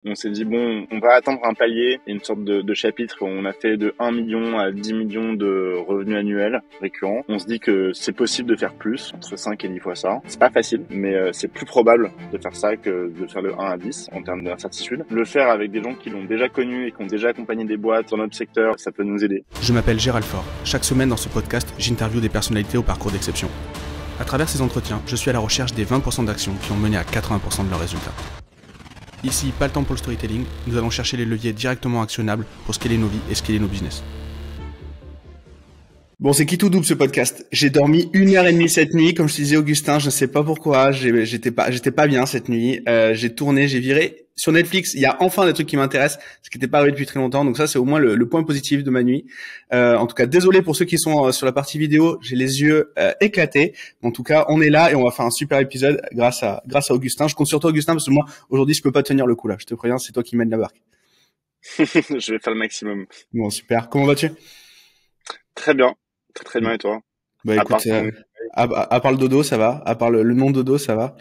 On s'est dit, bon, on va atteindre un palier, une sorte de chapitre où on a fait de 1 million à 10 millions de revenus annuels récurrents. On se dit que c'est possible de faire plus, entre 5 et 10 fois ça. C'est pas facile, mais c'est plus probable de faire ça que de faire le 1 à 10 en termes d'incertitude. Le faire avec des gens qui l'ont déjà connu et qui ont déjà accompagné des boîtes dans notre secteur, ça peut nous aider. Je m'appelle Gérald Faure. Chaque semaine dans ce podcast, j'interviewe des personnalités au parcours d'exception. À travers ces entretiens, je suis à la recherche des 20% d'actions qui ont mené à 80% de leurs résultats. Ici, pas le temps pour le storytelling, nous allons chercher les leviers directement actionnables pour scaler nos vies et scaler nos business. Bon, c'est qui tout double ce podcast. J'ai dormi 1h30 cette nuit, comme je te disais Augustin, je ne sais pas pourquoi, j'étais pas bien cette nuit. J'ai tourné, j'ai viré. Sur Netflix, il y a enfin des trucs qui m'intéressent, ce qui n'était pas arrivé depuis très longtemps. Donc ça, c'est au moins le point positif de ma nuit. En tout cas, désolé pour ceux qui sont sur la partie vidéo, j'ai les yeux éclatés. En tout cas, on est là et on va faire un super épisode grâce à Augustin. Je compte sur toi, Augustin, parce que moi, aujourd'hui, je peux pas tenir le coup là. Je te préviens, c'est toi qui mène la barque. Je vais faire le maximum. Bon, super. Comment vas-tu? Très bien. Très bien, et toi? Bah écoute, à part le dodo, ça va. À part le non dodo, ça va.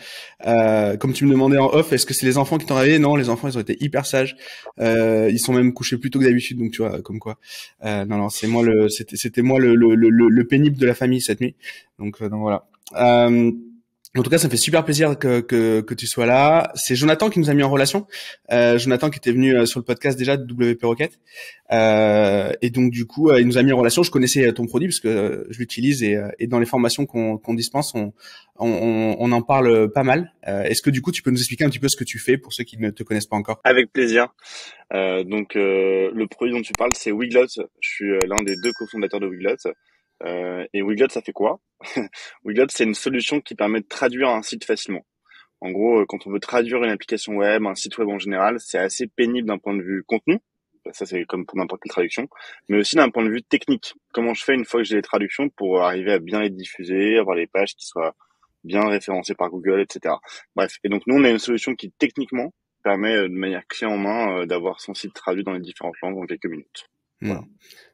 Comme tu me demandais en off, est-ce que c'est les enfants qui t'ont réveillé? Non, les enfants, ils ont été hyper sages. Ils sont même couchés plus tôt que d'habitude, donc tu vois, comme quoi. Non, c'était moi le pénible de la famille cette nuit. Donc voilà. En tout cas, ça me fait super plaisir que tu sois là. C'est Jonathan qui nous a mis en relation. Jonathan qui était venu sur le podcast déjà de WP Rocket. Et donc du coup, il nous a mis en relation. Je connaissais ton produit parce que je l'utilise et dans les formations qu'on dispense, on en parle pas mal. Est-ce que du coup, tu peux nous expliquer un petit peu ce que tu fais pour ceux qui ne te connaissent pas encore? Avec plaisir. Le produit dont tu parles, c'est Weglot. Je suis l'un des 2 cofondateurs de Weglot. Et Weglot, ça fait quoi? Weglot, c'est une solution qui permet de traduire un site facilement. En gros, quand on veut traduire une application web, un site web en général, c'est assez pénible d'un point de vue contenu. Ça, c'est comme pour n'importe quelle traduction. Mais aussi d'un point de vue technique. Comment je fais une fois que j'ai les traductions pour arriver à bien les diffuser, avoir les pages qui soient bien référencées par Google, etc. Bref. Et donc, nous, on a une solution qui, techniquement, permet de manière clé en main d'avoir son site traduit dans les différentes langues en quelques minutes. Voilà.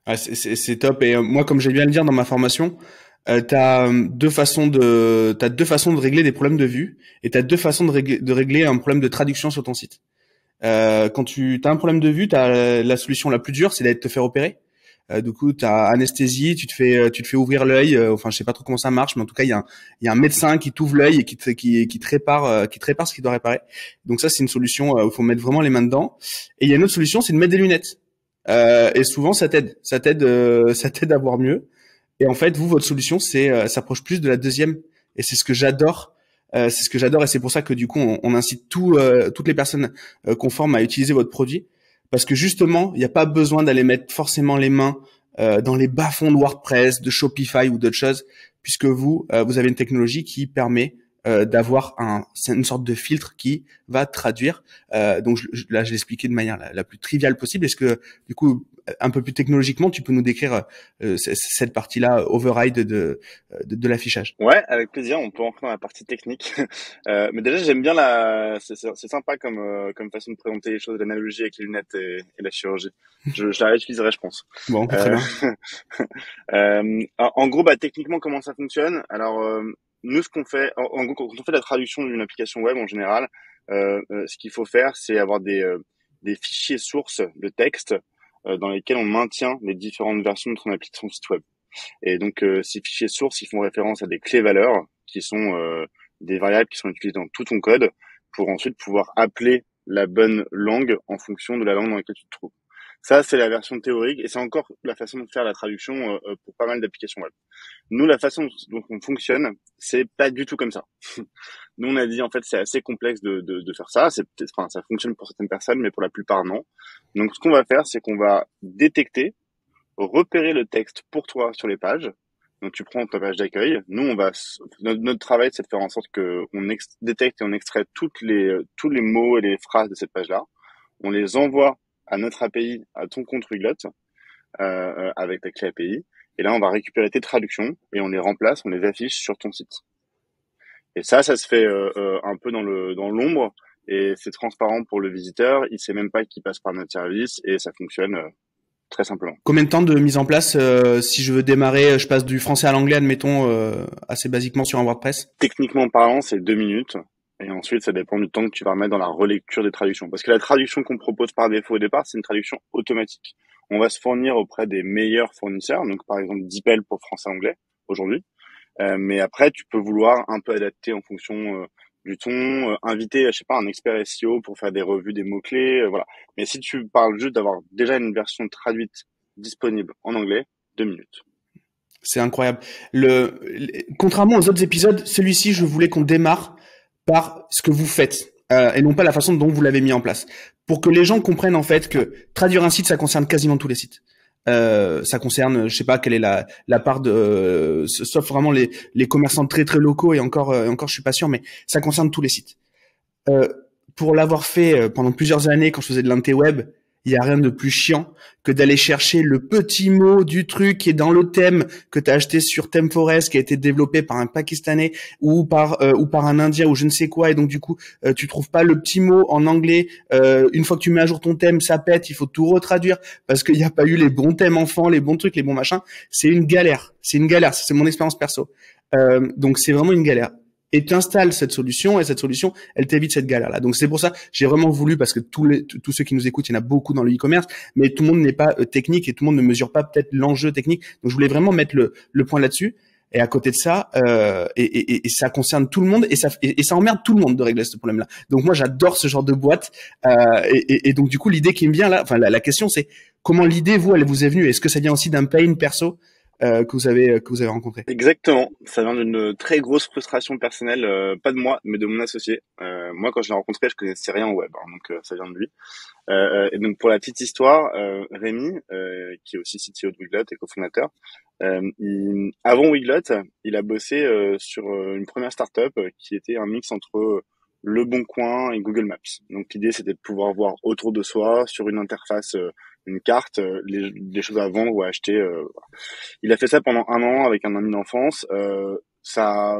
Ah, c'est top. Et moi, comme j'aime bien le dire dans ma formation, t'as deux façons de régler des problèmes de vue et t'as 2 façons de régler un problème de traduction sur ton site. Quand tu as un problème de vue, t'as la solution la plus dure, c'est d'aller te faire opérer. Du coup, t'as anesthésie, tu te fais ouvrir l'œil. Enfin, je sais pas trop comment ça marche, mais en tout cas, il y a un médecin qui t'ouvre l'œil et qui te répare ce qu'il doit réparer. Donc ça, c'est une solution où il faut mettre vraiment les mains dedans. Et il y a une autre solution, c'est de mettre des lunettes. Et souvent, ça t'aide à voir mieux. Et en fait, vous, votre solution, c'est s'approche plus de la deuxième. Et c'est ce que j'adore. Et c'est pour ça que du coup, on incite toutes les personnes qu'on forme à utiliser votre produit. Parce que justement, il n'y a pas besoin d'aller mettre forcément les mains dans les bas-fonds de WordPress, de Shopify ou d'autres choses, puisque vous avez une technologie qui permet d'avoir une sorte de filtre qui va traduire. Donc là, je l'ai expliqué de manière la plus triviale possible. Est-ce que du coup, un peu plus technologiquement, tu peux nous décrire cette partie-là, override de l'affichage? Ouais, avec plaisir. On peut entrer dans la partie technique. Mais déjà, j'aime bien c'est sympa comme façon de présenter les choses, l'analogie avec les lunettes et la chirurgie. Je la réutiliserai, je pense. Bon, très bien. En gros, techniquement, comment ça fonctionne? Alors, nous, ce qu'on fait, en gros, quand on fait la traduction d'une application web en général, ce qu'il faut faire, c'est avoir des fichiers sources de texte dans lesquels on maintient les différentes versions de son application site web. Et donc, ces fichiers sources, ils font référence à des clés valeurs qui sont des variables qui sont utilisées dans tout ton code pour ensuite pouvoir appeler la bonne langue en fonction de la langue dans laquelle tu te trouves. Ça, c'est la version théorique et c'est encore la façon de faire la traduction pour pas mal d'applications web. Nous, la façon dont on fonctionne, c'est pas du tout comme ça. Nous, on a dit, en fait, c'est assez complexe de faire ça. Ça fonctionne pour certaines personnes, mais pour la plupart, non. Donc, ce qu'on va faire, c'est qu'on va détecter, repérer le texte pour toi sur les pages. Donc, tu prends ta page d'accueil. Nous, notre travail, c'est de faire en sorte que on détecte et on extrait tous les mots et les phrases de cette page-là. On les envoie à notre API, à ton compte Weglot, avec ta clé API. Et là, on va récupérer tes traductions et on les remplace, on les affiche sur ton site. Et ça se fait un peu dans l'ombre et c'est transparent pour le visiteur. Il sait même pas qu'il passe par notre service et ça fonctionne très simplement. Combien de temps de mise en place si je veux démarrer, je passe du français à l'anglais, admettons, assez basiquement sur un WordPress? Techniquement parlant, c'est 2 minutes. Et ensuite, ça dépend du temps que tu vas remettre dans la relecture des traductions. Parce que la traduction qu'on propose par défaut au départ, c'est une traduction automatique. On va se fournir auprès des meilleurs fournisseurs, donc par exemple DeepL pour français-anglais aujourd'hui. Mais après, tu peux vouloir un peu adapter en fonction du ton, inviter, je sais pas, un expert SEO pour faire des revues des mots-clés, voilà. Mais si tu parles juste d'avoir déjà une version traduite disponible en anglais, 2 minutes. C'est incroyable. Contrairement aux autres épisodes, celui-ci, je voulais qu'on démarre par ce que vous faites et non pas la façon dont vous l'avez mis en place, pour que les gens comprennent en fait que traduire un site, ça concerne quasiment tous les sites. Ça concerne, je sais pas quelle est la part de, sauf vraiment les commerçants très très locaux et encore je suis pas sûr, mais ça concerne tous les sites. Euh, pour l'avoir fait pendant plusieurs années quand je faisais de l'interweb, il y a rien de plus chiant que d'aller chercher le petit mot du truc qui est dans le thème que tu as acheté sur ThemeForest, qui a été développé par un Pakistanais ou par un Indien ou je ne sais quoi, et donc du coup tu trouves pas le petit mot en anglais. Une fois que tu mets à jour ton thème, ça pète, il faut tout retraduire parce qu'il n'y a pas eu les bons thèmes enfants, les bons trucs, les bons machins. C'est une galère. C'est une galère. C'est mon expérience perso. Donc c'est vraiment une galère. Et tu installes cette solution, et cette solution, elle t'évite cette galère-là. Donc c'est pour ça, j'ai vraiment voulu, parce que tous ceux qui nous écoutent, il y en a beaucoup dans le e-commerce, mais tout le monde n'est pas technique et tout le monde ne mesure pas peut-être l'enjeu technique. Donc je voulais vraiment mettre le point là-dessus. Et à côté de ça, et ça concerne tout le monde, et ça emmerde tout le monde de régler ce problème-là. Donc moi j'adore ce genre de boîte. Et donc du coup l'idée qui me vient là, enfin la question c'est comment l'idée elle vous est venue? Est-ce que ça vient aussi d'un pain perso que vous avez rencontré? Exactement. Ça vient d'une très grosse frustration personnelle, pas de moi, mais de mon associé. Moi, quand je l'ai rencontré, je connaissais rien au web, hein, donc ça vient de lui. Et donc pour la petite histoire, Rémi, qui est aussi CTO de Weglot et cofondateur, avant Weglot, il a bossé sur une première startup qui était un mix entre Le Bon Coin et Google Maps. Donc l'idée, c'était de pouvoir voir autour de soi, sur une interface, une carte, les choses à vendre ou à acheter. Il a fait ça pendant un an avec un ami d'enfance. Ça a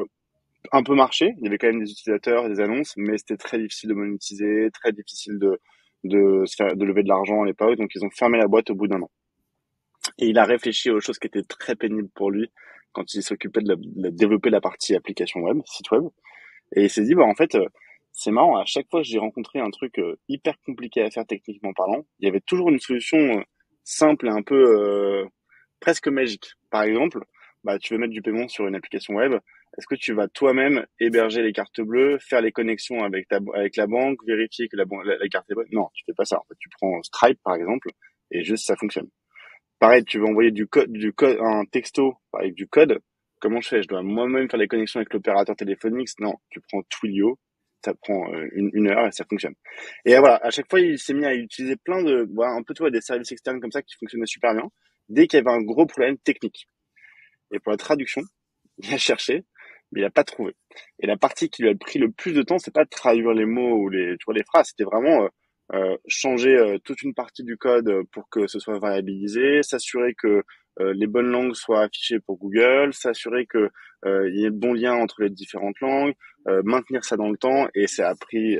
un peu marché. Il y avait quand même des utilisateurs, des annonces, mais c'était très difficile de monétiser, très difficile de lever de l'argent à l'époque. Donc ils ont fermé la boîte au bout d'un an. Et il a réfléchi aux choses qui étaient très pénibles pour lui quand il s'occupait de développer la partie application web, site web. Et il s'est dit, bah en fait, c'est marrant. À chaque fois que j'ai rencontré un truc hyper compliqué à faire techniquement parlant, il y avait toujours une solution simple et un peu presque magique. Par exemple, bah tu veux mettre du paiement sur une application web. Est-ce que tu vas toi-même héberger les cartes bleues, faire les connexions avec la banque, vérifier que la carte est bonne? Non, tu fais pas ça. En fait, tu prends Stripe par exemple et juste ça fonctionne. Pareil, tu veux envoyer un texto avec du code. Comment je fais? Je dois moi-même faire les connexions avec l'opérateur téléphonique? Non, tu prends Twilio, ça prend une heure et ça fonctionne. Et voilà, à chaque fois, il s'est mis à utiliser voilà, un peu, tu vois, des services externes comme ça qui fonctionnaient super bien, dès qu'il y avait un gros problème technique. Et pour la traduction, il a cherché, mais il a pas trouvé. Et la partie qui lui a pris le plus de temps, c'est pas de traduire les mots ou tu vois, les phrases, c'était vraiment changer toute une partie du code pour que ce soit variabilisé, s'assurer que les bonnes langues soient affichées pour Google, s'assurer que il y ait de bons liens entre les différentes langues, maintenir ça dans le temps, et ça a pris,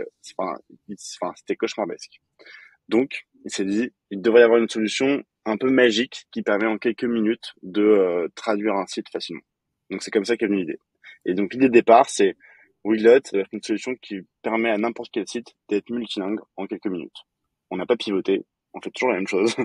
c'était cauchemardesque. Donc, il s'est dit, il devrait y avoir une solution un peu magique qui permet en quelques minutes de traduire un site facilement. Donc, c'est comme ça qu'est venue l'idée. Et donc, l'idée de départ, c'est Weglot, ça va être une solution qui permet à n'importe quel site d'être multilingue en quelques minutes. On n'a pas pivoté, on fait toujours la même chose.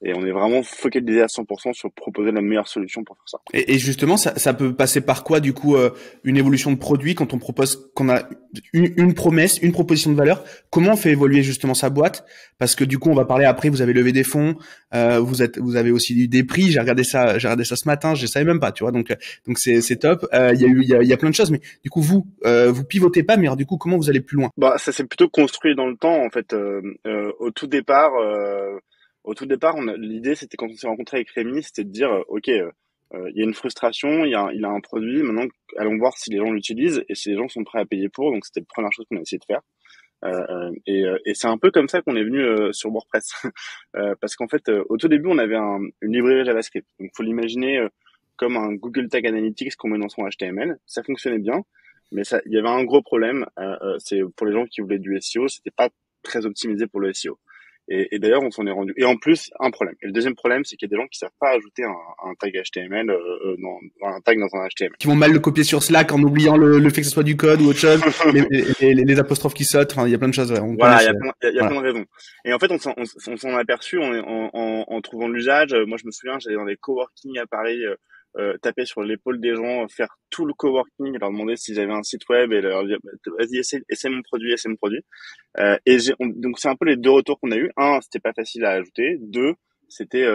Et on est vraiment focalisé à 100% sur proposer la meilleure solution pour faire ça. Et justement, ça peut passer par quoi, du coup, une évolution de produit quand on propose, qu'on a une promesse, une proposition de valeur? Comment on fait évoluer justement sa boîte? Parce que du coup, on va parler après. Vous avez levé des fonds, vous avez aussi eu des prix. J'ai regardé ça ce matin. Je savais même pas, tu vois. Donc c'est top. Il y a plein de choses, mais du coup, vous pivotez pas, mais alors, du coup, comment vous allez plus loin? Bah, ça s'est plutôt construit dans le temps, en fait. Au tout départ, l'idée, c'était quand on s'est rencontré avec Rémi, c'était de dire, ok, il y a une frustration, il a un produit, maintenant, allons voir si les gens l'utilisent et si les gens sont prêts à payer pour. Donc, c'était la première chose qu'on a essayé de faire. Et c'est un peu comme ça qu'on est venu sur WordPress. Parce qu'en fait, au tout début, on avait une librairie JavaScript. Donc, faut l'imaginer comme un Google Tag Analytics qu'on met dans son HTML. Ça fonctionnait bien. Mais il y avait un gros problème, c'est pour les gens qui voulaient du SEO, c'était pas très optimisé pour le SEO. Et d'ailleurs, on s'en est rendu. Et en plus, un problème. Et le deuxième problème, c'est qu'il y a des gens qui savent pas ajouter un tag HTML un tag dans un HTML. Qui vont mal le copier sur Slack en oubliant le fait que ce soit du code ou autre chose, les apostrophes qui sautent, enfin il y a plein de choses. Ouais, on Voilà, connaît il y ça. a plein de raisons. Et en fait, on s'en est aperçu en trouvant l'usage. Moi, je me souviens, j'allais dans des coworking à Paris, taper sur l'épaule des gens, faire tout le coworking, leur demander s'ils avaient un site web et leur dire, bah, vas-y, essaie mon produit, essaie mon produit. Donc c'est un peu les deux retours qu'on a eu. Un, c'était pas facile à ajouter. Deux, c'était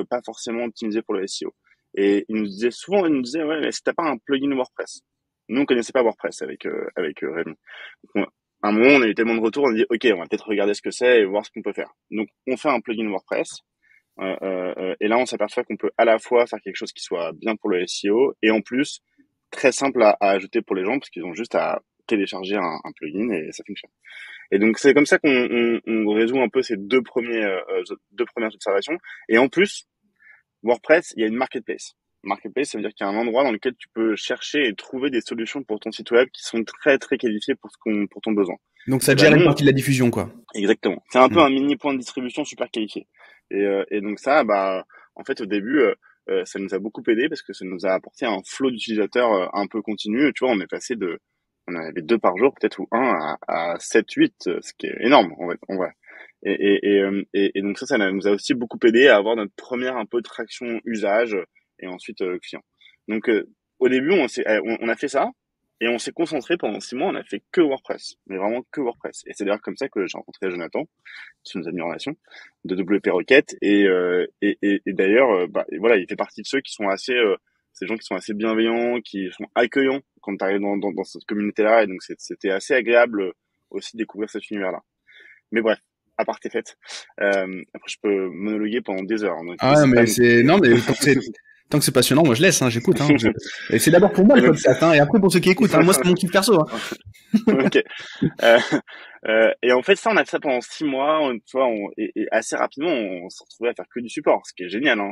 pas forcément optimisé pour le SEO. Et ils nous disaient ouais, mais si t'as pas un plugin WordPress. Nous on connaissait pas WordPress avec Rémi. Donc, à un moment on a eu tellement de retours, on a dit ok, on va peut-être regarder ce que c'est et voir ce qu'on peut faire. Donc on fait un plugin WordPress. Et là on s'aperçoit qu'on peut à la fois faire quelque chose qui soit bien pour le SEO et en plus très simple à ajouter pour les gens parce qu'ils ont juste à télécharger un plugin et ça fonctionne. Et donc c'est comme ça qu'on résout un peu ces deux premières observations. Et en plus, WordPress, il y a une marketplace. Marketplace, ça veut dire qu'il y a un endroit dans lequel tu peux chercher et trouver des solutions pour ton site web qui sont très très qualifiées pour ton besoin. Donc ça gère une partie de la diffusion, quoi. Exactement. C'est un peu un mini point de distribution super qualifié. Et donc ça, bah en fait au début, ça nous a beaucoup aidé parce que ça nous a apporté un flot d'utilisateurs un peu continu. Tu vois, on en avait 2 par jour peut-être ou à 7, 8, ce qui est énorme en vrai. Et donc ça nous a aussi beaucoup aidé à avoir notre première un peu traction usage et ensuite client. Donc au début on a fait ça et on s'est concentré pendant 6 mois, on a fait que WordPress, mais vraiment que WordPress. Et c'est d'ailleurs comme ça que j'ai rencontré Jonathan, qui nous a mis en relation, de WP Rocket. Et d'ailleurs, voilà, il fait partie de ceux qui sont ces gens qui sont assez bienveillants, qui sont accueillants quand tu arrives dans cette communauté-là. Et donc c'était assez agréable aussi de découvrir cet univers-là. Mais bref, à part tes fêtes. Après, je peux monologuer pendant des heures. Donc Ah mais non mais tant que c'est passionnant, moi je laisse, hein, j'écoute. Hein, Et c'est d'abord pour moi le podcast, hein, et après pour ceux qui écoutent. Hein, moi c'est mon kiff perso. Hein. Ok. Et en fait, ça, on a fait ça pendant 6 mois. Tu vois, et assez rapidement, on s'est retrouvé à faire que du support, ce qui est génial. Hein.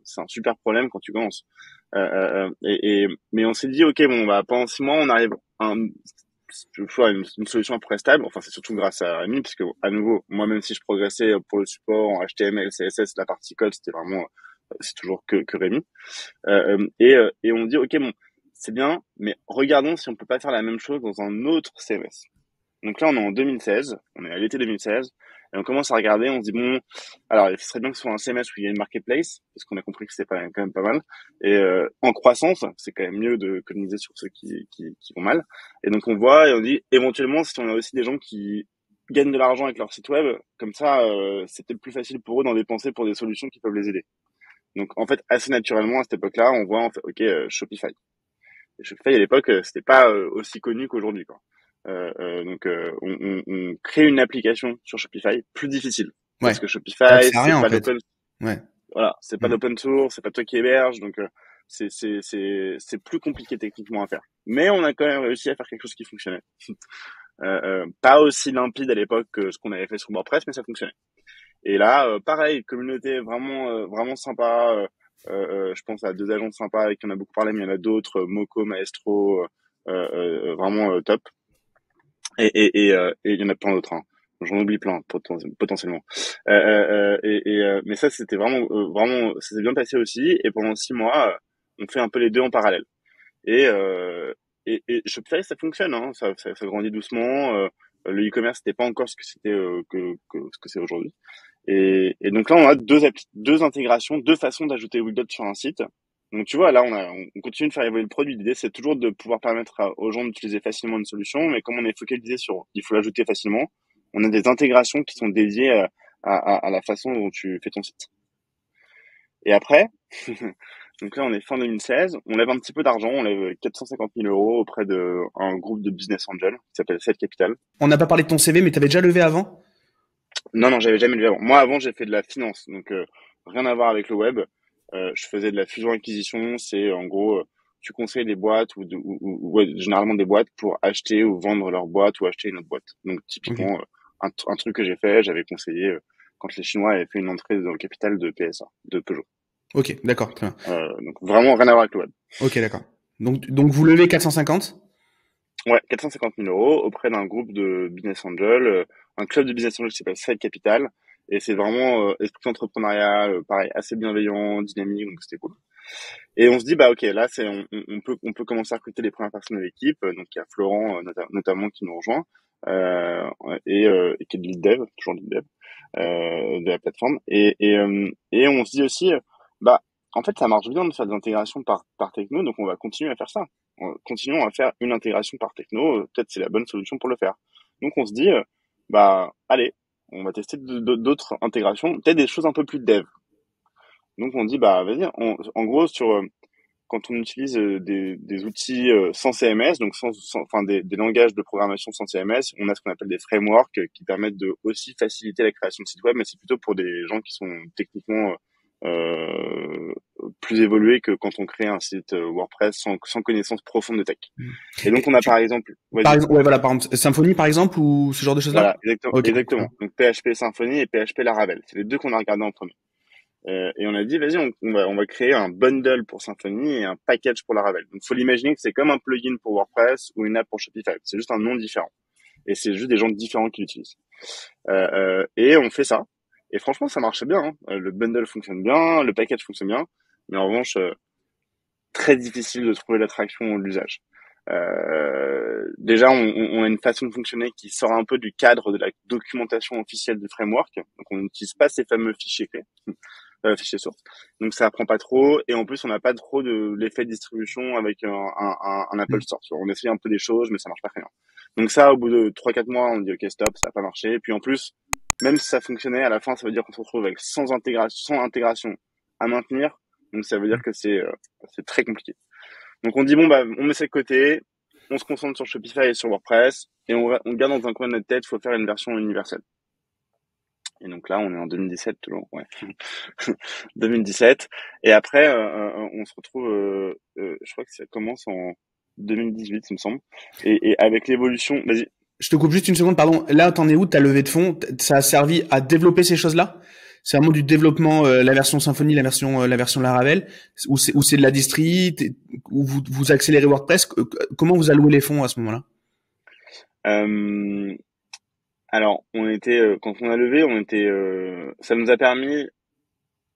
C'est un super problème quand tu commences. Mais on s'est dit, ok, bon, bah pendant 6 mois, on arrive à une solution à peu près stable. Enfin, c'est surtout grâce à Rémi, parce que à nouveau, moi, même si je progressais pour le support en HTML, CSS, la partie code, c'est toujours que Rémi. Et on dit, ok, bon, c'est bien, mais regardons si on peut pas faire la même chose dans un autre CMS. Donc là, on est en 2016, on est à l'été 2016, et on commence à regarder, on se dit, bon, alors il serait bien que ce soit un CMS où il y a une marketplace, parce qu'on a compris que c'était quand même pas mal, et en croissance, c'est quand même mieux de coloniser sur ceux qui vont mal. Et donc on voit, et on dit, éventuellement, si on a aussi des gens qui gagnent de l'argent avec leur site web, comme ça, c'est peut-être plus facile pour eux d'en dépenser pour des solutions qui peuvent les aider. Donc en fait, assez naturellement, à cette époque-là, on voit, on fait, ok, Shopify. Et Shopify, à l'époque, c'était pas aussi connu qu'aujourd'hui, quoi. Donc on crée une application sur Shopify plus difficile parce que Shopify c'est rien, c'est pas en fait. l'open voilà, c'est pas l'open source, c'est pas toi qui héberge, donc c'est plus compliqué techniquement à faire, mais on a quand même réussi à faire quelque chose qui fonctionnait. Pas aussi limpide à l'époque que ce qu'on avait fait sur WordPress, mais ça fonctionnait. Et là pareil, communauté vraiment sympa. Je pense à 2 agences sympas avec qui on a beaucoup parlé, mais il y en a d'autres, Moco, Maestro, vraiment top. Et il y en a plein d'autres. Hein. J'en oublie plein potentiellement. Mais ça c'était vraiment ça s'est bien passé aussi. Et pendant 6 mois, on fait un peu les deux en parallèle. Et Shopify ça fonctionne. Hein. Ça grandit doucement. Le e-commerce c'était pas encore ce que c'était ce que c'est aujourd'hui. Et donc là on a deux intégrations, 2 façons d'ajouter Widget sur un site. Donc tu vois, là on continue de faire évoluer le produit. L'idée c'est toujours de pouvoir permettre aux gens d'utiliser facilement une solution, mais comme on est focalisé sur il faut l'ajouter facilement, on a des intégrations qui sont dédiées à la façon dont tu fais ton site. Et après, donc là on est fin 2016, on lève un petit peu d'argent, on lève 450 000 euros auprès d'un groupe de business angel qui s'appelle Side Capital. On n'a pas parlé de ton CV, mais t'avais déjà levé avant? Non, j'avais jamais levé avant. Moi avant j'ai fait de la finance, donc rien à voir avec le web. Je faisais de la fusion-acquisition, c'est en gros, tu conseilles des boîtes ouais, généralement des boîtes pour acheter ou vendre leur boîte ou acheter une autre boîte. Donc typiquement, un truc que j'ai fait, j'avais conseillé quand les Chinois avaient fait une entrée dans le capital de PSA, de Peugeot. Ok, d'accord, très bien. Donc vraiment rien à voir avec le web. Ok, d'accord. Donc vous levez 450? Ouais, 450 000 euros auprès d'un groupe de business angel, un club de business angel qui s'appelle Side Capital. Et c'est vraiment esprit entrepreneurial, pareil, assez bienveillant, dynamique, donc c'était cool. Et on se dit, bah ok, là, on peut commencer à recruter les premières personnes de l'équipe. Donc il y a Florent notamment qui nous rejoint et qui est de lead dev, toujours lead dev de la plateforme. Et on se dit aussi, bah en fait, ça marche bien de faire des intégrations par techno, donc on va continuer à faire ça. Continuons à faire une intégration par techno. Peut-être c'est la bonne solution pour le faire. Donc on se dit, bah allez, on va tester d'autres intégrations, peut-être des choses un peu plus dev. Donc on dit bah vas-y, en gros quand on utilise des outils sans CMS, donc enfin des langages de programmation sans CMS, on a ce qu'on appelle des frameworks qui permettent de aussi faciliter la création de sites web, mais c'est plutôt pour des gens qui sont techniquement plus évolués que quand on crée un site WordPress sans connaissance profonde de tech. Mm. Et donc Et on a par exemple, par vas-y, exemple, ouais, voilà, par exemple, Symfony, par exemple, ou ce genre de choses-là? voilà, exactement, Ok, très exactement. bien. Donc PHP Symfony et PHP Laravel, c'est les deux qu'on a regardé en premier. Et on a dit, vas-y, on va créer un bundle pour Symfony et un package pour Laravel. Donc, faut l'imaginer que c'est comme un plugin pour WordPress ou une app pour Shopify. C'est juste un nom différent. Et c'est juste des gens différents qui l'utilisent. Et on fait ça. Et franchement, ça marche bien. Hein. Le bundle fonctionne bien, le package fonctionne bien. Mais en revanche, très difficile de trouver l'attraction ou l'usage. Déjà, on a une façon de fonctionner qui sort un peu du cadre de la documentation officielle du framework. Donc, on n'utilise pas ces fameux fichiers clés. Fichier source. Donc ça apprend pas trop et en plus on n'a pas trop de l'effet de distribution avec un Apple Mm. Store. On essaye un peu des choses mais ça marche pas très bien. Donc ça au bout de 3-4 mois on dit ok stop, ça a pas marché. Et puis en plus même si ça fonctionnait à la fin ça veut dire qu'on se retrouve avec sans intégration à maintenir. Donc ça veut dire que c'est très compliqué. Donc on dit bon bah on met ça de côté, on se concentre sur Shopify et sur WordPress et on garde dans un coin de notre tête, il faut faire une version universelle. Et donc là, on est en 2017 toujours, ouais. 2017. Et après, on se retrouve, je crois que ça commence en 2018, il me semble. Et avec l'évolution, vas-y. Je te coupe juste une seconde, pardon. Là, t'en es où de ta levée de fonds? Ça a servi à développer ces choses-là? C'est vraiment du développement, la version Symfony, la version Laravel, ou c'est de la distri, ou vous accélérez WordPress. Comment vous allouez les fonds à ce moment-là? Euh, alors, quand on a levé, ça nous a permis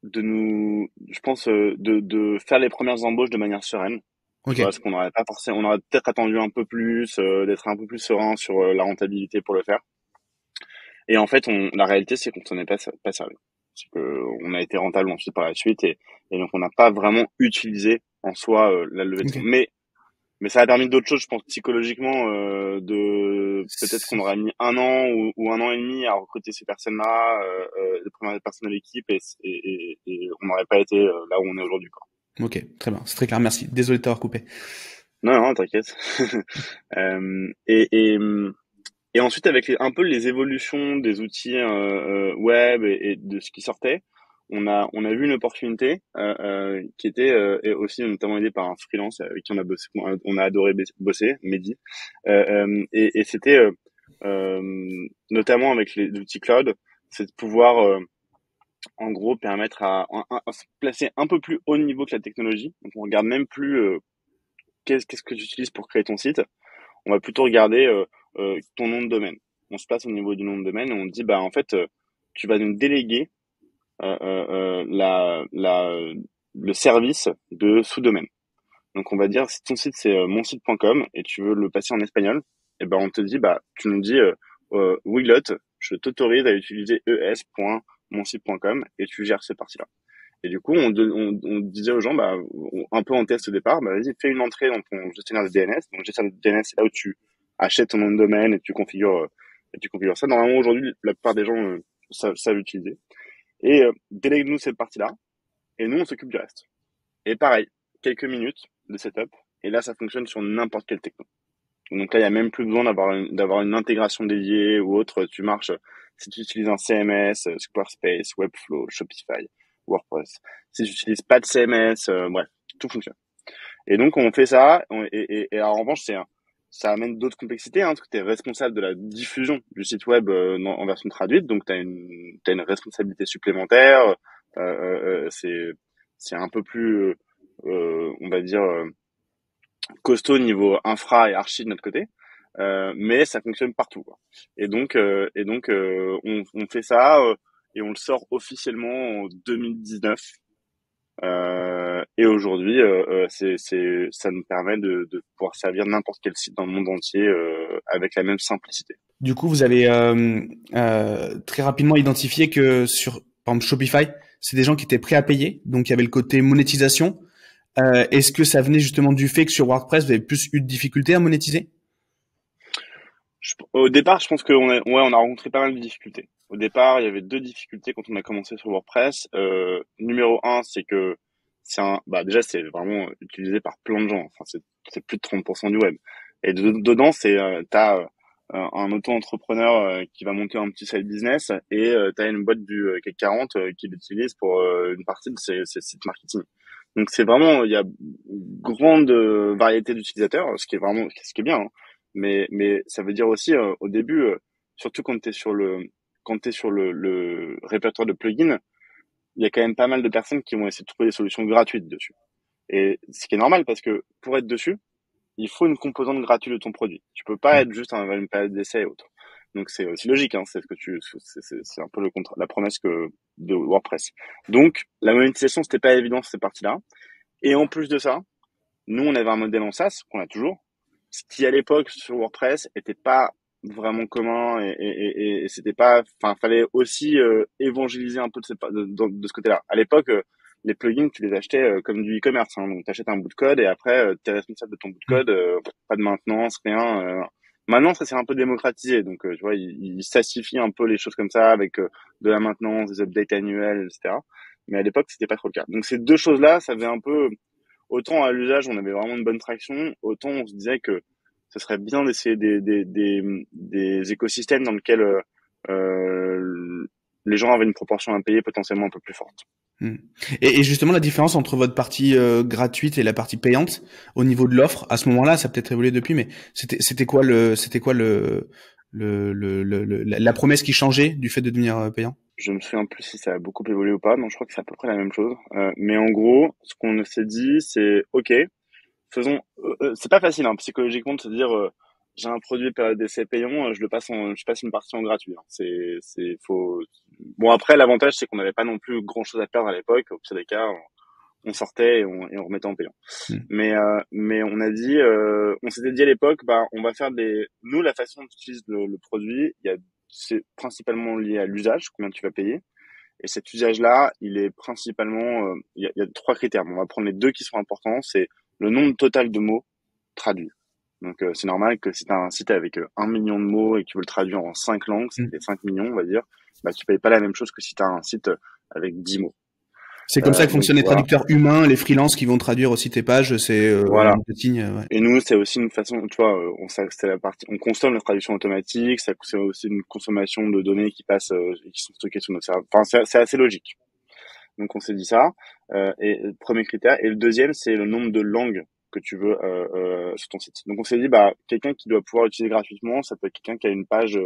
je pense, de faire les premières embauches de manière sereine. Tu Ok. vois, ce qu'on n'aurait pas forcément, on aurait peut-être attendu un peu plus, d'être un peu plus serein sur la rentabilité pour le faire. Et en fait, la réalité, c'est qu'on s'en est pas servi. C'est que on a été rentable ensuite par la suite et donc on n'a pas vraiment utilisé en soi la levée de fonds. Ok. Mais ça a permis d'autres choses, je pense, psychologiquement, de peut-être qu'on aurait mis un an ou un an et demi à recruter ces personnes-là, les premières personnes de l'équipe et on n'aurait pas été là où on est aujourd'hui, quoi. Ok, très bien, c'est très clair, merci. Désolé de t'avoir coupé. Non, non, t'inquiète. Euh, et, et, et ensuite, avec un peu les évolutions des outils web et de ce qui sortait, on a vu une opportunité qui était et aussi notamment aidée par un freelance avec qui on a bossé, on a adoré bosser, Mehdi. Et c'était notamment avec les outils cloud, c'est de pouvoir en gros permettre à se placer un peu plus haut niveau que la technologie. Donc on regarde même plus qu'est-ce que tu utilises pour créer ton site. On va plutôt regarder ton nom de domaine. On se place au niveau du nom de domaine et on dit bah en fait tu vas nous déléguer le service de sous-domaine. Donc on va dire si ton site c'est monsite.com et tu veux le passer en espagnol, et ben on te dit bah tu nous dis Wiglot, je t'autorise à utiliser es.monsite.com et tu gères cette partie-là. Et du coup, on disait aux gens, bah, un peu en test au départ, bah, vas-y, fais une entrée dans ton gestionnaire de DNS. Donc, gestionnaire de DNS, c'est là où tu achètes ton nom de domaine et tu configures ça. Normalement, aujourd'hui, la plupart des gens savent l'utiliser. Et délègue-nous cette partie-là, et nous, on s'occupe du reste. Et pareil, quelques minutes de setup, et là, ça fonctionne sur n'importe quel techno. Donc là, il y a même plus besoin d'avoir une intégration dédiée ou autre. Tu marches, si tu utilises un CMS, Squarespace, Webflow, Shopify, WordPress. Si tu utilises pas de CMS, bref, tout fonctionne. Et donc, on fait ça. Et en revanche, ça amène d'autres complexités, hein, parce que tu es responsable de la diffusion du site web en version traduite. Donc, t'as une responsabilité supplémentaire. C'est un peu plus, on va dire, costaud niveau infra et archi de notre côté. Mais ça fonctionne partout, quoi. Et donc on fait ça. et on le sort officiellement en 2019. Et aujourd'hui, ça nous permet de pouvoir servir n'importe quel site dans le monde entier avec la même simplicité. Du coup, vous avez très rapidement identifié que sur, par exemple, Shopify, c'est des gens qui étaient prêts à payer, donc il y avait le côté monétisation. Est-ce que ça venait justement du fait que sur WordPress, vous avez plus eu de difficultés à monétiser? Au départ, je pense qu'on a rencontré pas mal de difficultés. Au départ, il y avait deux difficultés quand on a commencé sur WordPress. Numéro un, c'est que déjà, c'est vraiment utilisé par plein de gens. Enfin, c'est plus de 30% du web. Et dedans, t'as un auto-entrepreneur qui va monter un petit side business et t'as une boîte du CAC 40 qui l'utilise pour une partie de ses sites marketing. Donc c'est vraiment, il y a une grande variété d'utilisateurs, ce qui est bien, hein. Mais ça veut dire aussi au début, surtout quand t'es sur le répertoire de plugins, il y a quand même pas mal de personnes qui vont essayer de trouver des solutions gratuites dessus. Et ce qui est normal parce que pour être dessus, il faut une composante gratuite de ton produit. Tu peux pas être juste une période d'essai et autres. Donc c'est aussi logique, hein, c'est un peu la promesse de WordPress. Donc la monétisation c'était pas évident sur cette partie-là. Et en plus de ça, nous on avait un modèle en SaaS qu'on a toujours, ce qui à l'époque sur WordPress était pas vraiment commun et c'était pas, enfin fallait aussi évangéliser un peu de ce côté-là. À l'époque, les plugins tu les achetais comme du e-commerce, hein, donc tu achètes un bout de code et après tu es responsable de ton bout de code, pas de maintenance, rien. Maintenant ça s'est un peu démocratisé, donc tu vois ils sassifient un peu les choses comme ça avec de la maintenance, des updates annuels, etc. Mais à l'époque c'était pas trop le cas. Donc ces deux choses-là, ça faisait un peu autant à l'usage, on avait vraiment une bonne traction, autant on se disait que ce serait bien d'essayer des écosystèmes dans lesquels les gens avaient une proportion à payer potentiellement un peu plus forte. Hmm. Et justement, la différence entre votre partie gratuite et la partie payante au niveau de l'offre, à ce moment-là, ça a peut-être évolué depuis, mais c'était quoi la promesse qui changeait du fait de devenir payant? Je me souviens plus si ça a beaucoup évolué ou pas, non, je crois que c'est à peu près la même chose. Mais en gros, ce qu'on s'est dit, c'est OK, c'est pas facile hein, psychologiquement de se dire j'ai un produit période d'essai payant, je passe une partie en gratuit, hein. Faut. Bon après l'avantage c'est qu'on n'avait pas non plus grand chose à perdre à l'époque. Au pire des cas, on sortait et on remettait en payant. Hmm. Mais on s'était dit à l'époque, bah on va faire nous la façon dont on utilise le produit, c'est principalement lié à l'usage, combien tu vas payer. Et cet usage-là, il est principalement, il y a trois critères. On va prendre les deux qui sont importants. C'est le nombre total de mots traduits. Donc, c'est normal que si tu as un site avec 1 million de mots et que tu veux le traduire en 5 langues, c'est Hmm. des 5 millions, on va dire, bah, tu payes pas la même chose que si tu as un site avec 10 mots. C'est comme ça que Donc, fonctionnent les voilà. traducteurs humains, les freelances qui vont traduire aussi tes pages, c'est Voilà. on te signe, ouais. Et nous, c'est aussi une façon, tu vois, c'est la partie, on consomme la traduction automatique, c'est aussi une consommation de données qui passent, qui sont stockées sur notre serveur. Enfin, c'est assez logique. Donc on s'est dit ça. Et le premier critère. Et le deuxième, c'est le nombre de langues que tu veux sur ton site. Donc on s'est dit, bah quelqu'un qui doit pouvoir utiliser gratuitement, ça peut être quelqu'un qui a une page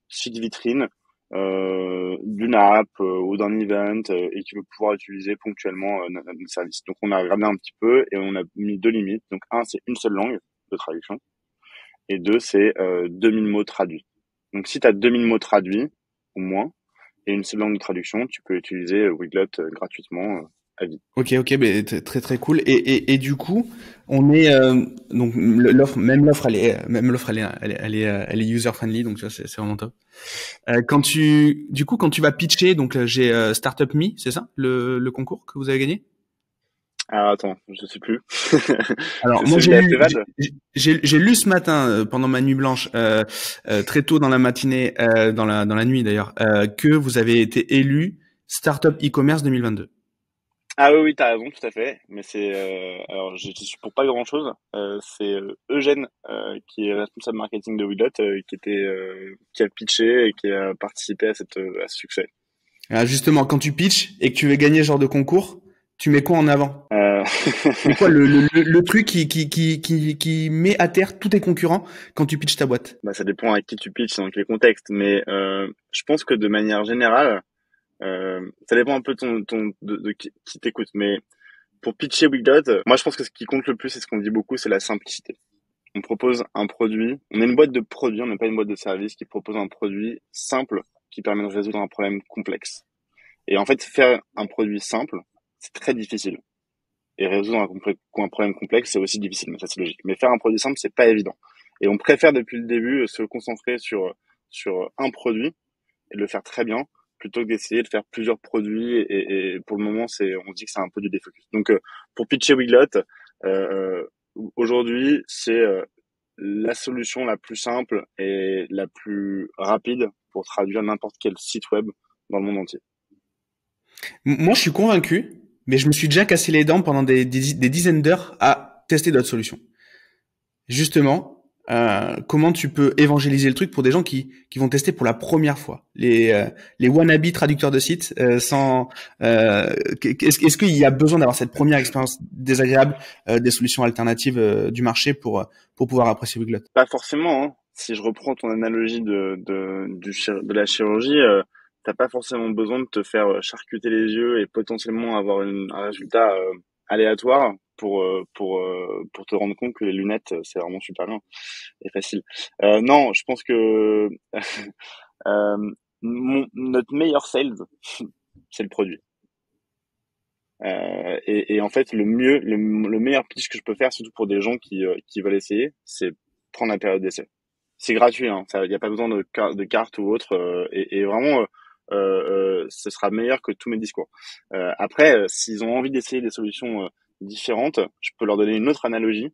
site vitrine d'une app ou d'un event et qui veut pouvoir utiliser ponctuellement notre service. Donc on a regardé un petit peu et on a mis deux limites. Donc un, c'est une seule langue de traduction. Et deux, c'est 2000 mots traduits. Donc si tu as 2000 mots traduits ou moins, et une seule langue de traduction, tu peux utiliser Weglot gratuitement à vie. Ok, mais très très cool. Et du coup, on est donc l'offre, même l'offre, elle est user friendly, donc ça c'est vraiment top. Quand tu vas pitcher, donc j'ai Startup Me, c'est ça, le concours que vous avez gagné? Alors attends, je sais plus. Alors C'est moi celui d'Aprivate. j'ai lu ce matin pendant ma nuit blanche, très tôt dans la matinée, dans la nuit d'ailleurs, que vous avez été élu Startup e-commerce 2022. Ah oui, oui, t'as raison, tout à fait. Mais alors je suis pour pas grand-chose. C'est Eugène qui est responsable marketing de Weglot, qui a pitché et qui a participé à ce succès. Ah, justement, quand tu pitches et que tu veux gagner ce genre de concours, tu mets quoi en avant? Euh... C'est quoi le truc qui met à terre tous tes concurrents quand tu pitches ta boîte? Bah, ça dépend à qui tu pitches, dans quel contexte. Mais je pense que de manière générale, ça dépend un peu de qui t'écoute. Mais pour pitcher Weglot, moi je pense que ce qui compte le plus et ce qu'on dit beaucoup, c'est la simplicité. On propose un produit, on est une boîte de produits, on n'est pas une boîte de services qui propose un produit simple qui permet de résoudre un problème complexe. Et en fait, faire un produit simple, c'est très difficile. Et résoudre un problème complexe, c'est aussi difficile, mais ça c'est logique. Mais faire un produit simple, c'est pas évident. Et on préfère depuis le début se concentrer sur un produit et de le faire très bien, plutôt que d'essayer de faire plusieurs produits. Et pour le moment, on se dit que c'est un peu du défocus. Donc, pour pitcher Wiglot, aujourd'hui, c'est la solution la plus simple et la plus rapide pour traduire n'importe quel site web dans le monde entier. Moi, je suis convaincu, mais je me suis déjà cassé les dents pendant des dizaines d'heures à tester d'autres solutions. Justement, comment tu peux évangéliser le truc pour des gens qui vont tester pour la première fois les wannabe traducteurs de sites sans est-ce qu'il y a besoin d'avoir cette première expérience désagréable des solutions alternatives du marché pour pouvoir apprécier Weglot? Pas forcément, hein. Si je reprends ton analogie de la chirurgie, t'as pas forcément besoin de te faire charcuter les yeux et potentiellement avoir un résultat aléatoire pour te rendre compte que les lunettes, c'est vraiment super bien et facile. Non, je pense que notre meilleur sales, c'est le produit. Et en fait, le meilleur pitch que je peux faire, surtout pour des gens qui veulent essayer, c'est prendre la période d'essai. C'est gratuit, hein, il n'y a pas besoin de carte ou autre, et vraiment, ce sera meilleur que tous mes discours. Après, s'ils ont envie d'essayer des solutions différentes, je peux leur donner une autre analogie.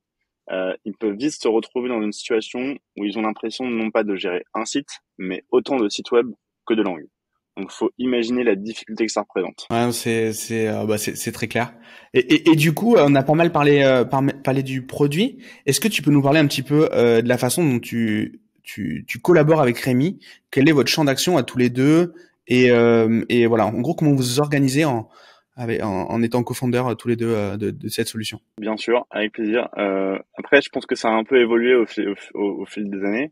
Ils peuvent vite se retrouver dans une situation où ils ont l'impression non pas de gérer un site, mais autant de sites web que de langues. Donc, faut imaginer la difficulté que ça représente. Ouais, c'est très clair. Et du coup, on a pas mal parlé du produit. Est-ce que tu peux nous parler un petit peu de la façon dont tu collabores avec Rémi? Quel est votre champ d'action à tous les deux? Et voilà, en gros, comment vous vous organisez en étant co-founder tous les deux de cette solution? Bien sûr, avec plaisir. Après, je pense que ça a un peu évolué au fil des années,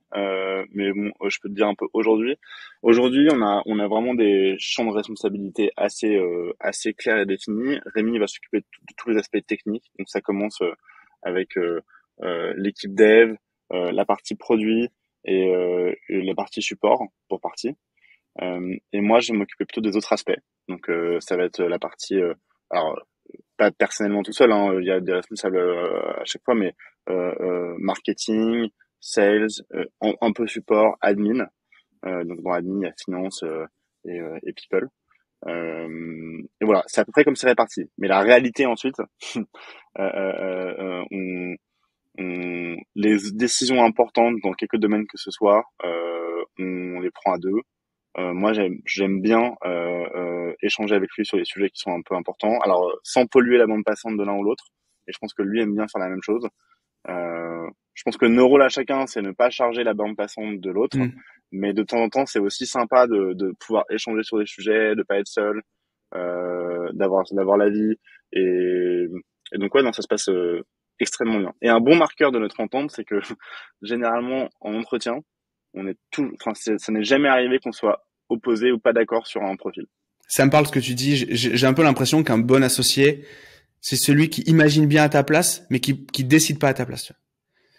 mais bon, je peux te dire un peu aujourd'hui. Aujourd'hui, on a vraiment des champs de responsabilité assez clairs et définis. Rémi va s'occuper de tous les aspects techniques, donc ça commence avec l'équipe dev, la partie produit et la partie support pour partie. Et moi, je vais m'occuper plutôt des autres aspects. Donc, ça va être la partie alors pas personnellement tout seul, hein, il y a des responsables à chaque fois, mais marketing, sales, un peu support, admin. Donc dans admin, il y a finance et people. Et voilà, c'est à peu près comme c'est réparti. Mais la réalité ensuite, les décisions importantes dans quelques domaines que ce soit, on les prend à deux. Moi, j'aime bien échanger avec lui sur des sujets qui sont un peu importants. Alors, sans polluer la bande passante de l'un ou l'autre. Et je pense que lui aime bien faire la même chose. Je pense que nos rôles à chacun, c'est ne pas charger la bande passante de l'autre. Hmm. Mais de temps en temps, c'est aussi sympa de pouvoir échanger sur des sujets, de pas être seul, d'avoir l'avis. Et, et donc, ouais, non, ça se passe extrêmement bien. Et un bon marqueur de notre entente, c'est que généralement, en entretien, enfin, ça n'est jamais arrivé qu'on soit opposé ou pas d'accord sur un profil. Ça me parle ce que tu dis. J'ai un peu l'impression qu'un bon associé, c'est celui qui imagine bien à ta place, mais qui décide pas à ta place.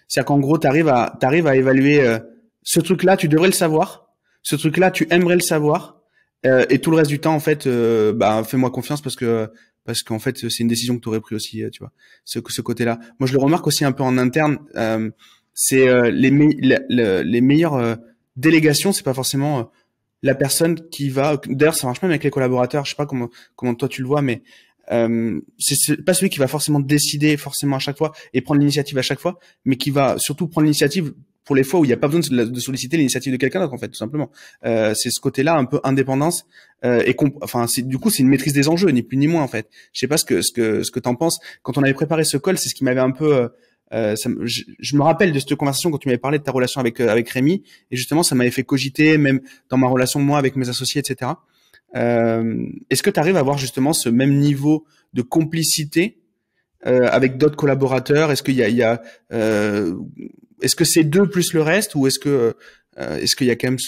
C'est-à-dire qu'en gros, t'arrives à évaluer ce truc-là, tu devrais le savoir. Ce truc-là, tu aimerais le savoir. Et tout le reste du temps, en fait, bah, fais-moi confiance parce qu'en fait, c'est une décision que tu aurais pris aussi, tu vois. Ce côté-là. Moi, je le remarque aussi un peu en interne. C'est les meilleures délégations, c'est pas forcément la personne qui va. D'ailleurs, ça marche même avec les collaborateurs. Je sais pas comment toi tu le vois, mais c'est pas celui qui va forcément décider forcément à chaque fois et prendre l'initiative à chaque fois, mais qui va surtout prendre l'initiative pour les fois où il n'y a pas besoin de solliciter l'initiative de quelqu'un d'autre en fait, tout simplement. C'est ce côté-là un peu indépendance enfin du coup c'est une maîtrise des enjeux ni plus ni moins en fait. Je sais pas ce que t'en penses. Quand on avait préparé ce call, c'est ce qui m'avait un peu je me rappelle de cette conversation quand tu m'avais parlé de ta relation avec Rémi et justement ça m'avait fait cogiter même dans ma relation moi avec mes associés etc. Est-ce que tu arrives à avoir justement ce même niveau de complicité avec d'autres collaborateurs? Est-ce est-ce que c'est deux plus le reste ou est-ce qu'il y a quand même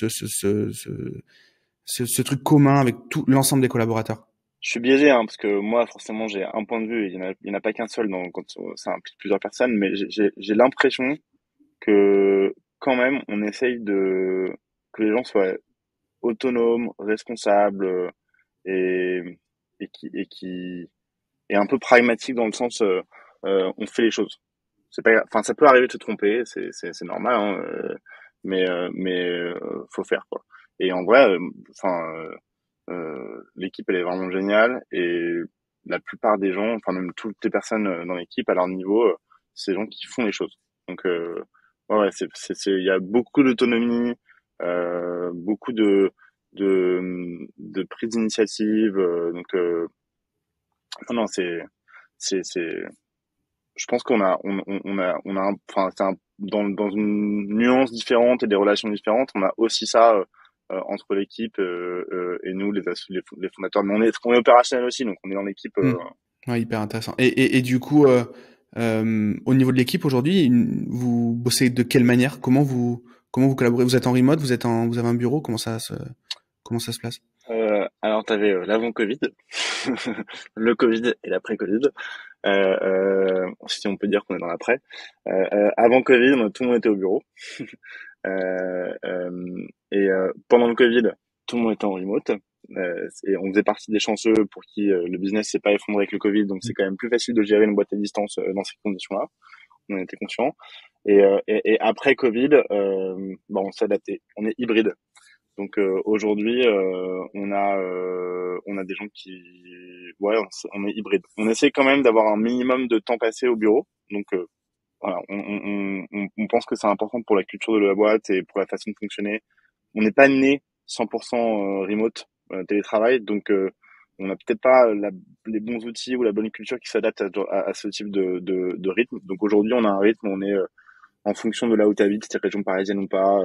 ce truc commun avec tout l'ensemble des collaborateurs? Je suis biaisé, hein, parce que moi, forcément, j'ai un point de vue, et il y en a pas qu'un seul quand ça implique plusieurs personnes, mais j'ai l'impression que, quand même, on essaye que les gens soient autonomes, responsables, et qui est un peu pragmatique dans le sens on fait les choses. C'est pas, enfin ça peut arriver de se tromper, c'est normal, hein, mais faut faire quoi. Et en vrai, enfin l'équipe elle est vraiment géniale et la plupart des gens, enfin même toutes les personnes dans l'équipe à leur niveau, c'est des gens qui font les choses. Donc ouais, il y a beaucoup d'autonomie, beaucoup de prise d'initiative. Donc non, non, c'est, je pense enfin, dans une nuance différente et des relations différentes, on a aussi ça entre l'équipe et nous, les fondateurs. Mais on est opérationnel aussi, donc on est dans l'équipe. Hmm. Ouais, hyper intéressant. Et du coup, au niveau de l'équipe aujourd'hui, vous bossez de quelle manière? Comment vous collaborez? Vous êtes en remote? Vous avez un bureau? Comment ça se passe? Alors, t'avais l'avant Covid, le Covid et l'après-Covid. Si on peut dire qu'on est dans l'après. Avant Covid, tout le monde était au bureau. Pendant le Covid, tout le monde était en remote. Et on faisait partie des chanceux pour qui le business s'est pas effondré avec le Covid, donc c'est quand même plus facile de gérer une boîte à distance dans ces conditions-là. On en était conscients. Et après Covid, on s'est adapté. On est hybride. Donc aujourd'hui, on a des gens qui, ouais, on est hybride. On essaie quand même d'avoir un minimum de temps passé au bureau. Donc voilà, on pense que c'est important pour la culture de la boîte et pour la façon de fonctionner. On n'est pas né 100% remote, télétravail, donc on n'a peut-être pas les bons outils ou la bonne culture qui s'adapte à ce type de rythme. Donc aujourd'hui, on a un rythme, on est en fonction de là où tu habites, si tu es région parisienne ou pas,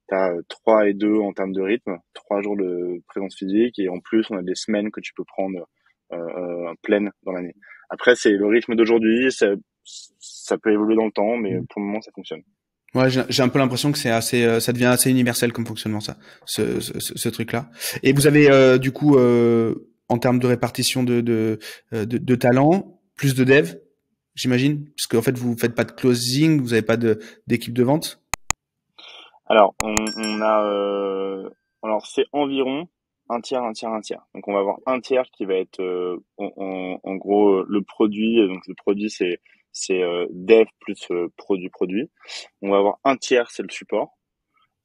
tu as 3 et 2 en termes de rythme, 3 jours de présence physique, et en plus, on a des semaines que tu peux prendre pleines dans l'année. Après, c'est le rythme d'aujourd'hui, ça peut évoluer dans le temps, mais pour le moment, ça fonctionne. Ouais, j'ai un peu l'impression que c'est assez, ça devient assez universel comme fonctionnement, ça, ce truc-là. Et vous avez du coup, en termes de répartition de talents, plus de devs, j'imagine, parce qu'en fait vous faites pas de closing, vous avez pas d'équipe de vente. Alors, on a, alors c'est environ un tiers, un tiers, un tiers. Donc, on va avoir un tiers qui va être, en gros, le produit. Donc, le produit, c'est dev plus produit. On va avoir un tiers, c'est le support.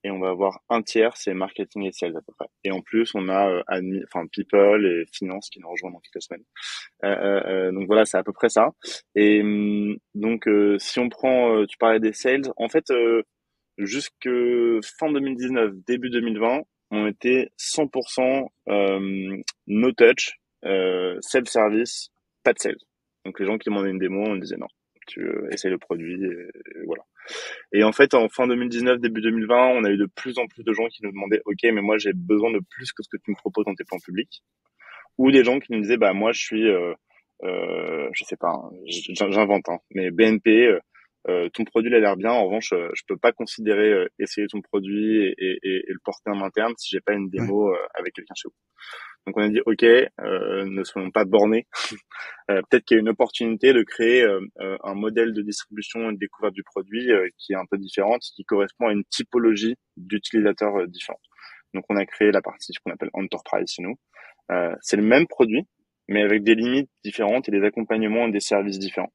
Et on va avoir un tiers, c'est marketing et sales à peu près. Et en plus, on a enfin people et finance qui nous rejoignent dans quelques semaines. Donc voilà, c'est à peu près ça. Et donc, si on prend, tu parlais des sales, en fait, jusque fin 2019, début 2020, on était 100% no touch, self-service, pas de sales. Donc les gens qui demandaient une démo, on disait non, tu essayes le produit, et voilà. Et en fait, en fin 2019, début 2020, on a eu de plus en plus de gens qui nous demandaient, ok, mais moi j'ai besoin de plus que ce que tu me proposes dans tes plans publics, ou des gens qui nous disaient, bah moi je suis, je sais pas, hein, j'invente, hein, mais BNP, ton produit il a l'air bien. En revanche, je peux pas considérer essayer ton produit et le porter en interne si j'ai pas une Ouais. démo avec quelqu'un chez vous. Donc on a dit ok, ne soyons pas bornés. Peut-être qu'il y a une opportunité de créer un modèle de distribution et de découverte du produit qui est un peu différente, qui correspond à une typologie d'utilisateurs différents. Donc on a créé la partie qu'on appelle Enterprise chez nous. C'est le même produit, mais avec des limites différentes et des accompagnements et des services différents.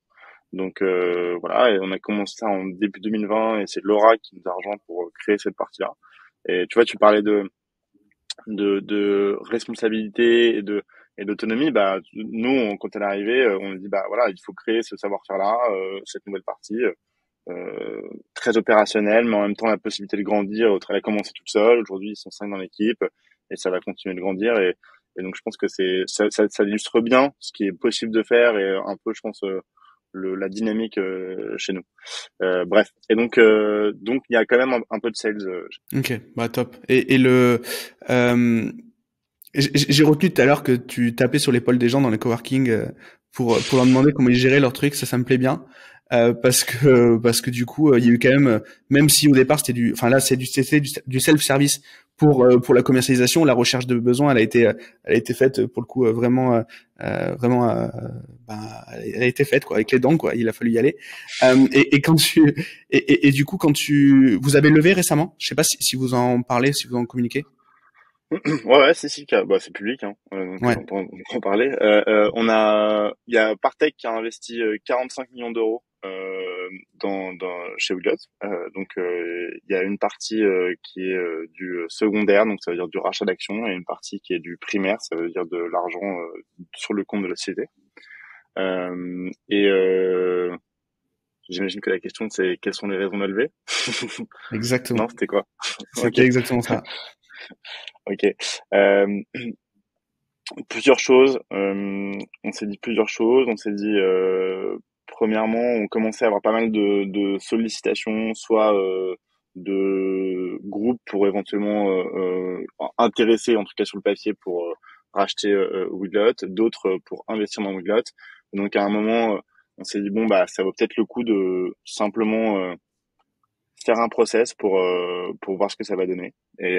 Donc voilà, et on a commencé ça en début 2020 et c'est Laura qui nous a rejoint pour créer cette partie-là. Et tu vois, tu parlais de responsabilité et d'autonomie. Bah nous, quand elle est arrivée, on a dit bah voilà, il faut créer ce savoir-faire-là, cette nouvelle partie. Très opérationnelle, mais en même temps la possibilité de grandir. Elle a commencé toute seule. Aujourd'hui, ils sont 5 dans l'équipe et ça va continuer de grandir. Et donc, je pense que ça illustre bien ce qui est possible de faire et un peu, je pense, la dynamique chez nous. Bref. Et donc il y a quand même un peu de sales. Ok, bah top. Euh, j'ai retenu tout à l'heure que tu tapais sur l'épaule des gens dans les coworking pour leur demander comment ils géraient leurs trucs. Ça me plaît bien parce que du coup il y a eu quand même si au départ enfin là c'était du self-service pour la commercialisation, la recherche de besoins elle a été faite pour le coup vraiment elle a été faite quoi avec les dents quoi. Il a fallu y aller. Et quand et du coup quand vous avez levé récemment, je sais pas si vous en parlez, si vous en communiquez. Ouais, si, bah, c'est public, hein, donc Ouais. on peut en parler. Il y a Partech qui a investi 45 millions d'euros chez Wiglot. Donc il y a une partie qui est du secondaire, donc ça veut dire du rachat d'actions, et une partie qui est du primaire, ça veut dire de l'argent sur le compte de la société. Et j'imagine que la question c'est quelles sont les raisons de lever. Exactement. Non, c'était quoi? Ok, C'était exactement ça. ok. Euh, Plusieurs choses. On s'est dit plusieurs choses. On s'est dit, premièrement, on commençait à avoir pas mal de sollicitations, soit de groupes pour éventuellement intéresser, en tout cas sur le papier, pour racheter Weglot, d'autres pour investir dans Weglot. Donc à un moment, on s'est dit bon bah ça vaut peut-être le coup de simplement faire un process pour voir ce que ça va donner. Et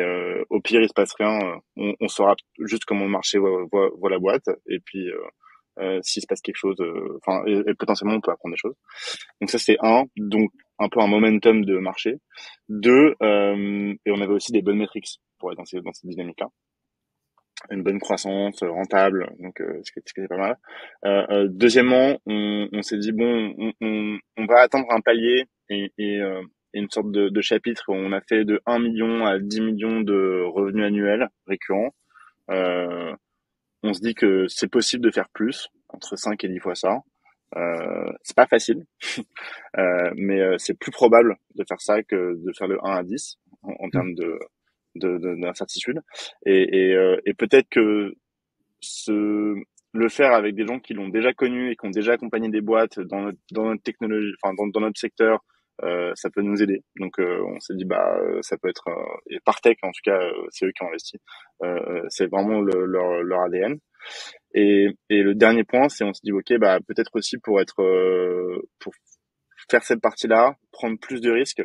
au pire, il se passe rien. On saura juste comment le marché voit la boîte. Et puis, s'il se passe quelque chose, enfin, et potentiellement, on peut apprendre des choses. Donc ça, c'est un. Donc, un peu un momentum de marché. Deux, et on avait aussi des bonnes métriques pour être dans cette dynamique-là. Une bonne croissance, rentable, donc ce qui est pas mal. Deuxièmement, on s'est dit bon, on va atteindre un palier et une sorte de chapitre où on a fait de 1 million à 10 millions de revenus annuels récurrents. On se dit que c'est possible de faire plus, entre 5 et 10 fois ça. C'est pas facile, mais c'est plus probable de faire ça que de faire le 1 à 10 en termes d'incertitude. Et peut-être que se le faire avec des gens qui l'ont déjà connu et qui ont déjà accompagné des boîtes dans notre technologie, enfin dans notre secteur, ça peut nous aider. Donc on s'est dit bah ça peut être et Partech en tout cas c'est eux qui ont investi. C'est vraiment leur ADN. Et le dernier point c'est on s'est dit ok bah peut-être aussi pour faire cette partie-là, prendre plus de risques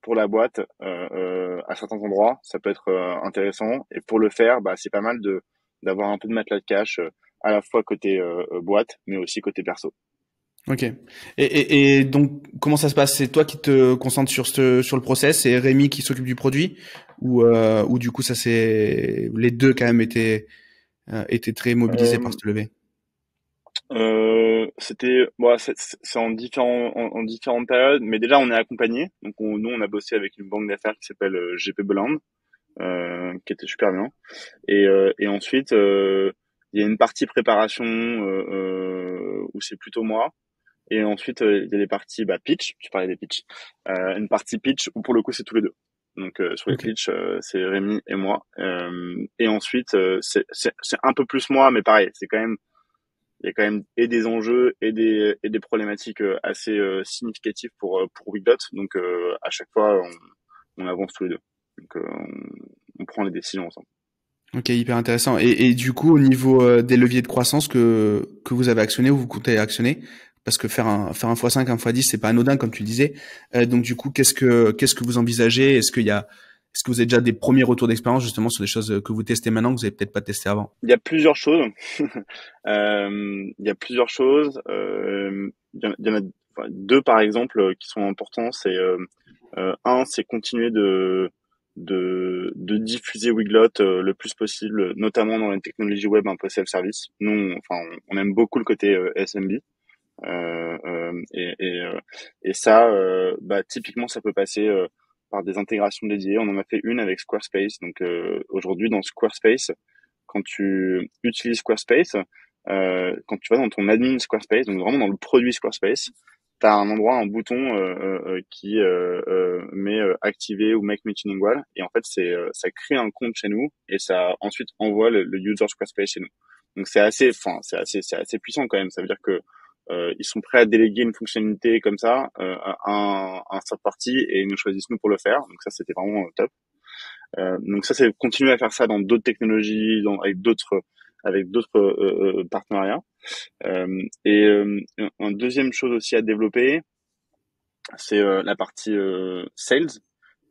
pour la boîte à certains endroits, ça peut être intéressant. Et pour le faire, bah, c'est pas mal de d'avoir un peu de matelas de cash à la fois côté boîte, mais aussi côté perso. Ok. Et donc, comment ça se passe? C'est toi qui te concentres sur le process et Rémi qui s'occupe du produit, ou du coup ça c'est les deux quand même étaient très mobilisés par Euh, cette levée. C'était bon, c'est en différentes périodes, mais déjà on est accompagné. Donc nous on a bossé avec une banque d'affaires qui s'appelle GP Bolland, qui était super bien. Et ensuite il y a une partie préparation où c'est plutôt moi. Et ensuite, il y a les parties bah, pitch, tu parlais des pitch. Une partie pitch où pour le coup c'est tous les deux. Donc sur les Ok. pitch, c'est Rémi et moi. Et ensuite, c'est un peu plus moi, mais pareil, c'est quand même il y a quand même et des enjeux et des problématiques assez significatives pour Weglot. Donc à chaque fois, on avance tous les deux. Donc on prend les décisions ensemble. Ok, hyper intéressant. Et du coup, au niveau des leviers de croissance que vous avez actionnés ou vous comptez actionner, parce que faire un x5, un x10, c'est pas anodin comme tu le disais. Donc du coup, qu'est-ce que vous envisagez? Est-ce que vous avez déjà des premiers retours d'expérience justement sur des choses que vous testez maintenant que vous avez peut-être pas testé avant? Il y a plusieurs choses. Il y a plusieurs choses. Il y en a enfin, deux par exemple qui sont importants. C'est un, c'est continuer de diffuser Weglot le plus possible, notamment dans les technologies web un peu self-service. Nous, enfin, on aime beaucoup le côté SMB. Euh, euh, et, et, euh, et ça, bah, typiquement, ça peut passer par des intégrations dédiées. On en a fait une avec Squarespace. Donc aujourd'hui, dans Squarespace, quand tu utilises Squarespace, quand tu vas dans ton admin Squarespace, donc vraiment dans le produit Squarespace, tu as un endroit, un bouton qui met activer ou make multilingual. Et en fait, ça crée un compte chez nous et ça ensuite envoie le user Squarespace chez nous. Donc c'est assez puissant quand même. Ça veut dire que ils sont prêts à déléguer une fonctionnalité comme ça à un third party et ils nous choisissent nous pour le faire. Donc ça, c'était vraiment top. Donc ça, c'est continuer à faire ça dans d'autres technologies, avec d'autres partenariats. Et une deuxième chose aussi à développer, c'est la partie sales.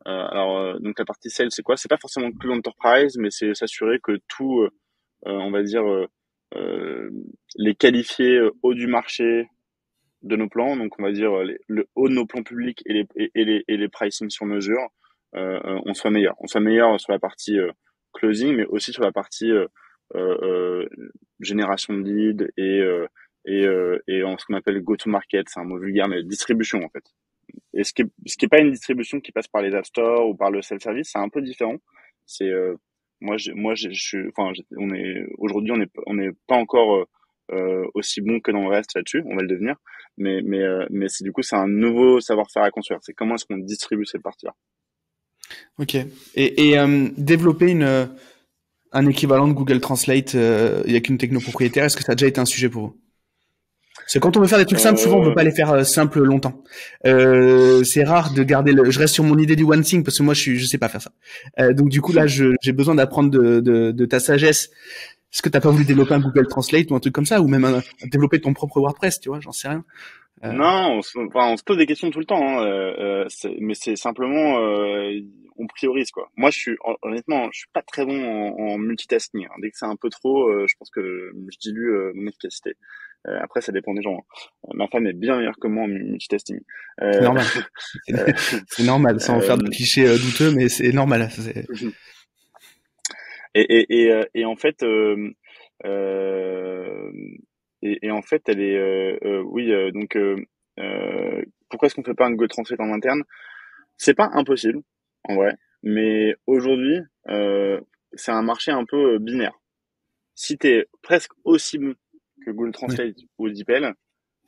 Donc la partie sales, c'est quoi? C'est pas forcément que l'enterprise, mais c'est s'assurer que tout, on va dire, les qualifiés haut du marché de nos plans, donc on va dire le haut de nos plans publics et les pricing sur mesure, on soit meilleur. On soit meilleur sur la partie closing, mais aussi sur la partie euh, euh, génération de leads et en ce qu'on appelle go-to-market, c'est un mot vulgaire, mais distribution en fait. Et ce qui est pas une distribution qui passe par les app stores ou par le self-service, c'est un peu différent. C'est je suis, enfin, on est aujourd'hui, on est pas encore aussi bon que dans le reste là-dessus. On va le devenir, mais c'est du coup, c'est un nouveau savoir-faire à construire. C'est comment est-ce qu'on distribue cette partie-là. Ok. Et développer un équivalent de Google Translate avec une techno propriétaire, est-ce que ça a déjà été un sujet pour vous? C'est quand on veut faire des trucs simples, souvent on veut Euh, pas les faire simples longtemps. C'est rare de garder je reste sur mon idée du one thing parce que moi je sais pas faire ça. Donc du coup là j'ai besoin d'apprendre de ta sagesse. Est-ce que t'as pas voulu développer un Google Translate ou un truc comme ça, ou même développer ton propre WordPress, tu vois, j'en sais rien. non, on se pose des questions tout le temps, hein, mais c'est simplement, on priorise quoi. Moi, honnêtement, je suis pas très bon en multitasking, hein. Dès que c'est un peu trop, je pense que je dilue mon efficacité. Après, ça dépend des gens, hein. Ma femme est bien meilleure que moi en multitasking. C'est Euh, normal. euh, C'est normal, sans faire de euh, clichés douteux, mais c'est normal. et en fait, euh, et en fait, elle est, oui, donc, pourquoi est-ce qu'on fait pas un Google Translate en interne? C'est pas impossible, en vrai, mais aujourd'hui, c'est un marché un peu binaire. Si t'es presque aussi bon que Google Ouais. Translate ou DeepL,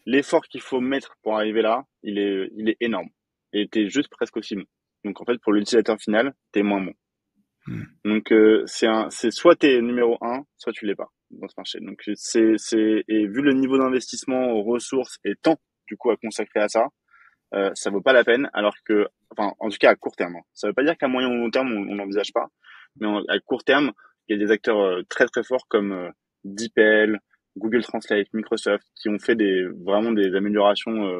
l'effort qu'il faut mettre pour arriver là, il est énorme. Et t'es juste presque aussi bon. Donc en fait, pour l'utilisateur final, t'es moins bon. Hmm. Donc c'est soit t'es numéro un, soit tu l'es pas dans ce marché. Donc et vu le niveau d'investissement, ressources et temps du coup à consacrer à ça, ça vaut pas la peine. Alors que, enfin, en tout cas à court terme, hein. Ça veut pas dire qu'à moyen ou long terme on n'envisage pas, mais à court terme, il y a des acteurs très très forts comme DeepL, Google Translate, Microsoft, qui ont fait vraiment des améliorations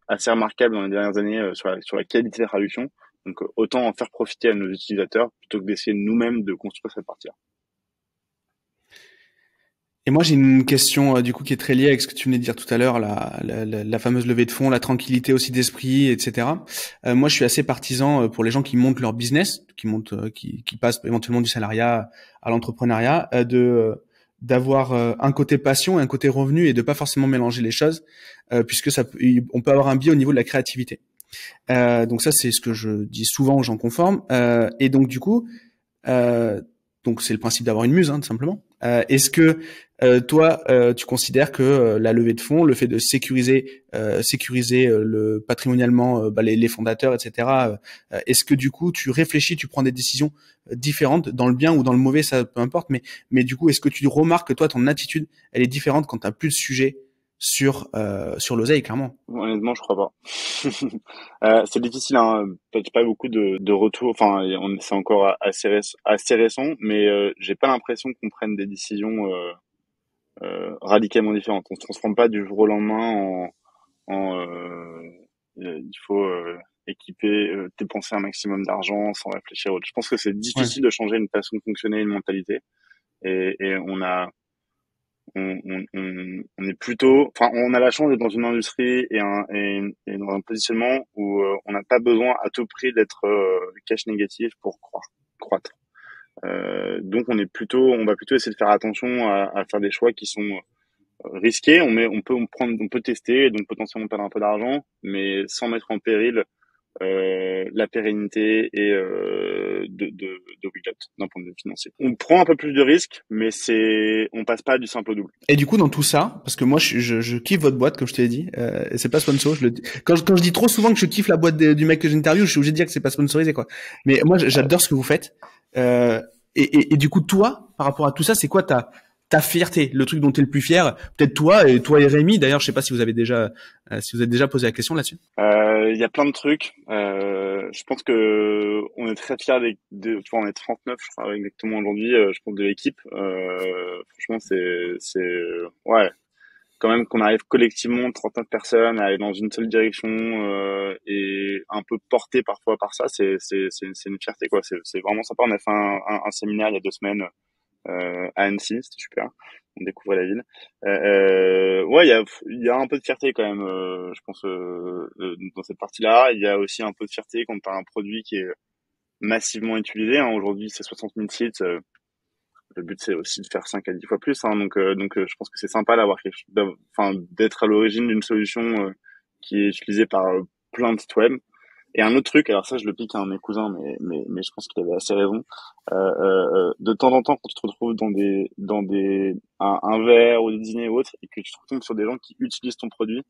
assez remarquables dans les dernières années sur la qualité de la traduction. Donc autant en faire profiter à nos utilisateurs plutôt que d'essayer nous-mêmes de construire cette partie-là. Et moi, j'ai une question du coup qui est très liée avec ce que tu venais de dire tout à l'heure, la fameuse levée de fonds, la tranquillité aussi d'esprit, etc. Moi, je suis assez partisan pour les gens qui montent leur business, qui passent éventuellement du salariat à l'entrepreneuriat, d'avoir un côté passion et un côté revenu et de pas forcément mélanger les choses, puisque on peut avoir un biais au niveau de la créativité. Donc ça, c'est ce que je dis souvent aux gens conformes. Et donc du coup, euh, donc c'est le principe d'avoir une muse, hein, tout simplement. Est-ce que toi, tu considères que la levée de fonds, le fait de sécuriser le patrimonialement les fondateurs, etc. Est-ce que du coup, tu réfléchis, tu prends des décisions différentes dans le bien ou dans le mauvais, ça peu importe, mais du coup, est-ce que tu remarques que toi, ton attitude, elle est différente quand t'as plus de sujets sur l'oseille, clairement. Honnêtement, je crois pas. C'est difficile, hein. J'ai pas beaucoup de retours. Enfin, c'est encore assez récent, mais j'ai pas l'impression qu'on prenne des décisions radicalement différentes. On se transforme pas du jour au lendemain il faut équiper, dépenser un maximum d'argent sans réfléchir. Je pense que c'est Ouais. difficile de changer une façon de fonctionner, une mentalité. Et on est plutôt, enfin, on a la chance d'être dans une industrie et dans un positionnement où on n'a pas besoin à tout prix d'être cash négatif pour croître. Donc on va plutôt essayer de faire attention à faire des choix qui sont risqués. On peut tester, et donc potentiellement perdre un peu d'argent, mais sans mettre en péril la pérennité et de Wigot d'un point de vue financier. On prend un peu plus de risques, mais on passe pas du simple au double. Et du coup, dans tout ça, parce que moi, je kiffe votre boîte, comme je te l'ai dit, et c'est pas sponsor. Quand je dis trop souvent que je kiffe la boîte du mec que j'interviewe, je suis obligé de dire que c'est pas sponsorisé, quoi. Mais moi, j'adore ce que vous faites. Euh, et du coup, toi, par rapport à tout ça, c'est quoi ta fierté, le truc dont tu es le plus fier? Peut-être toi et Rémi. D'ailleurs, je sais pas si si vous avez déjà posé la question là-dessus. Il y a plein de trucs. Je pense que on est très fiers tu vois, on est 39, je crois, exactement aujourd'hui, je pense, de l'équipe. Franchement, ouais, quand même qu'on arrive collectivement, 39 personnes, à aller dans une seule direction, et un peu porté parfois par ça, c'est une fierté, quoi. C'est vraiment sympa. On a fait un séminaire il y a 2 semaines, à Annecy, c'était super. On découvrait la ville. Ouais, il y a un peu de fierté quand même, je pense, dans cette partie-là. Il y a aussi un peu de fierté quand tu as un produit massivement utilisé, hein. Aujourd'hui, c'est 60 000 sites. Le but, c'est aussi de faire 5 à 10 fois plus, hein. Donc, je pense que c'est sympa d'avoir enfin, d'être à l'origine d'une solution qui est utilisée par plein de sites web. Et un autre truc, alors ça, je le pique à un de mes cousins, mais je pense qu'il avait assez raison. De temps en temps, quand tu te retrouves un verre ou des dîners ou autre, et que tu te retrouves sur des gens qui utilisent ton produit,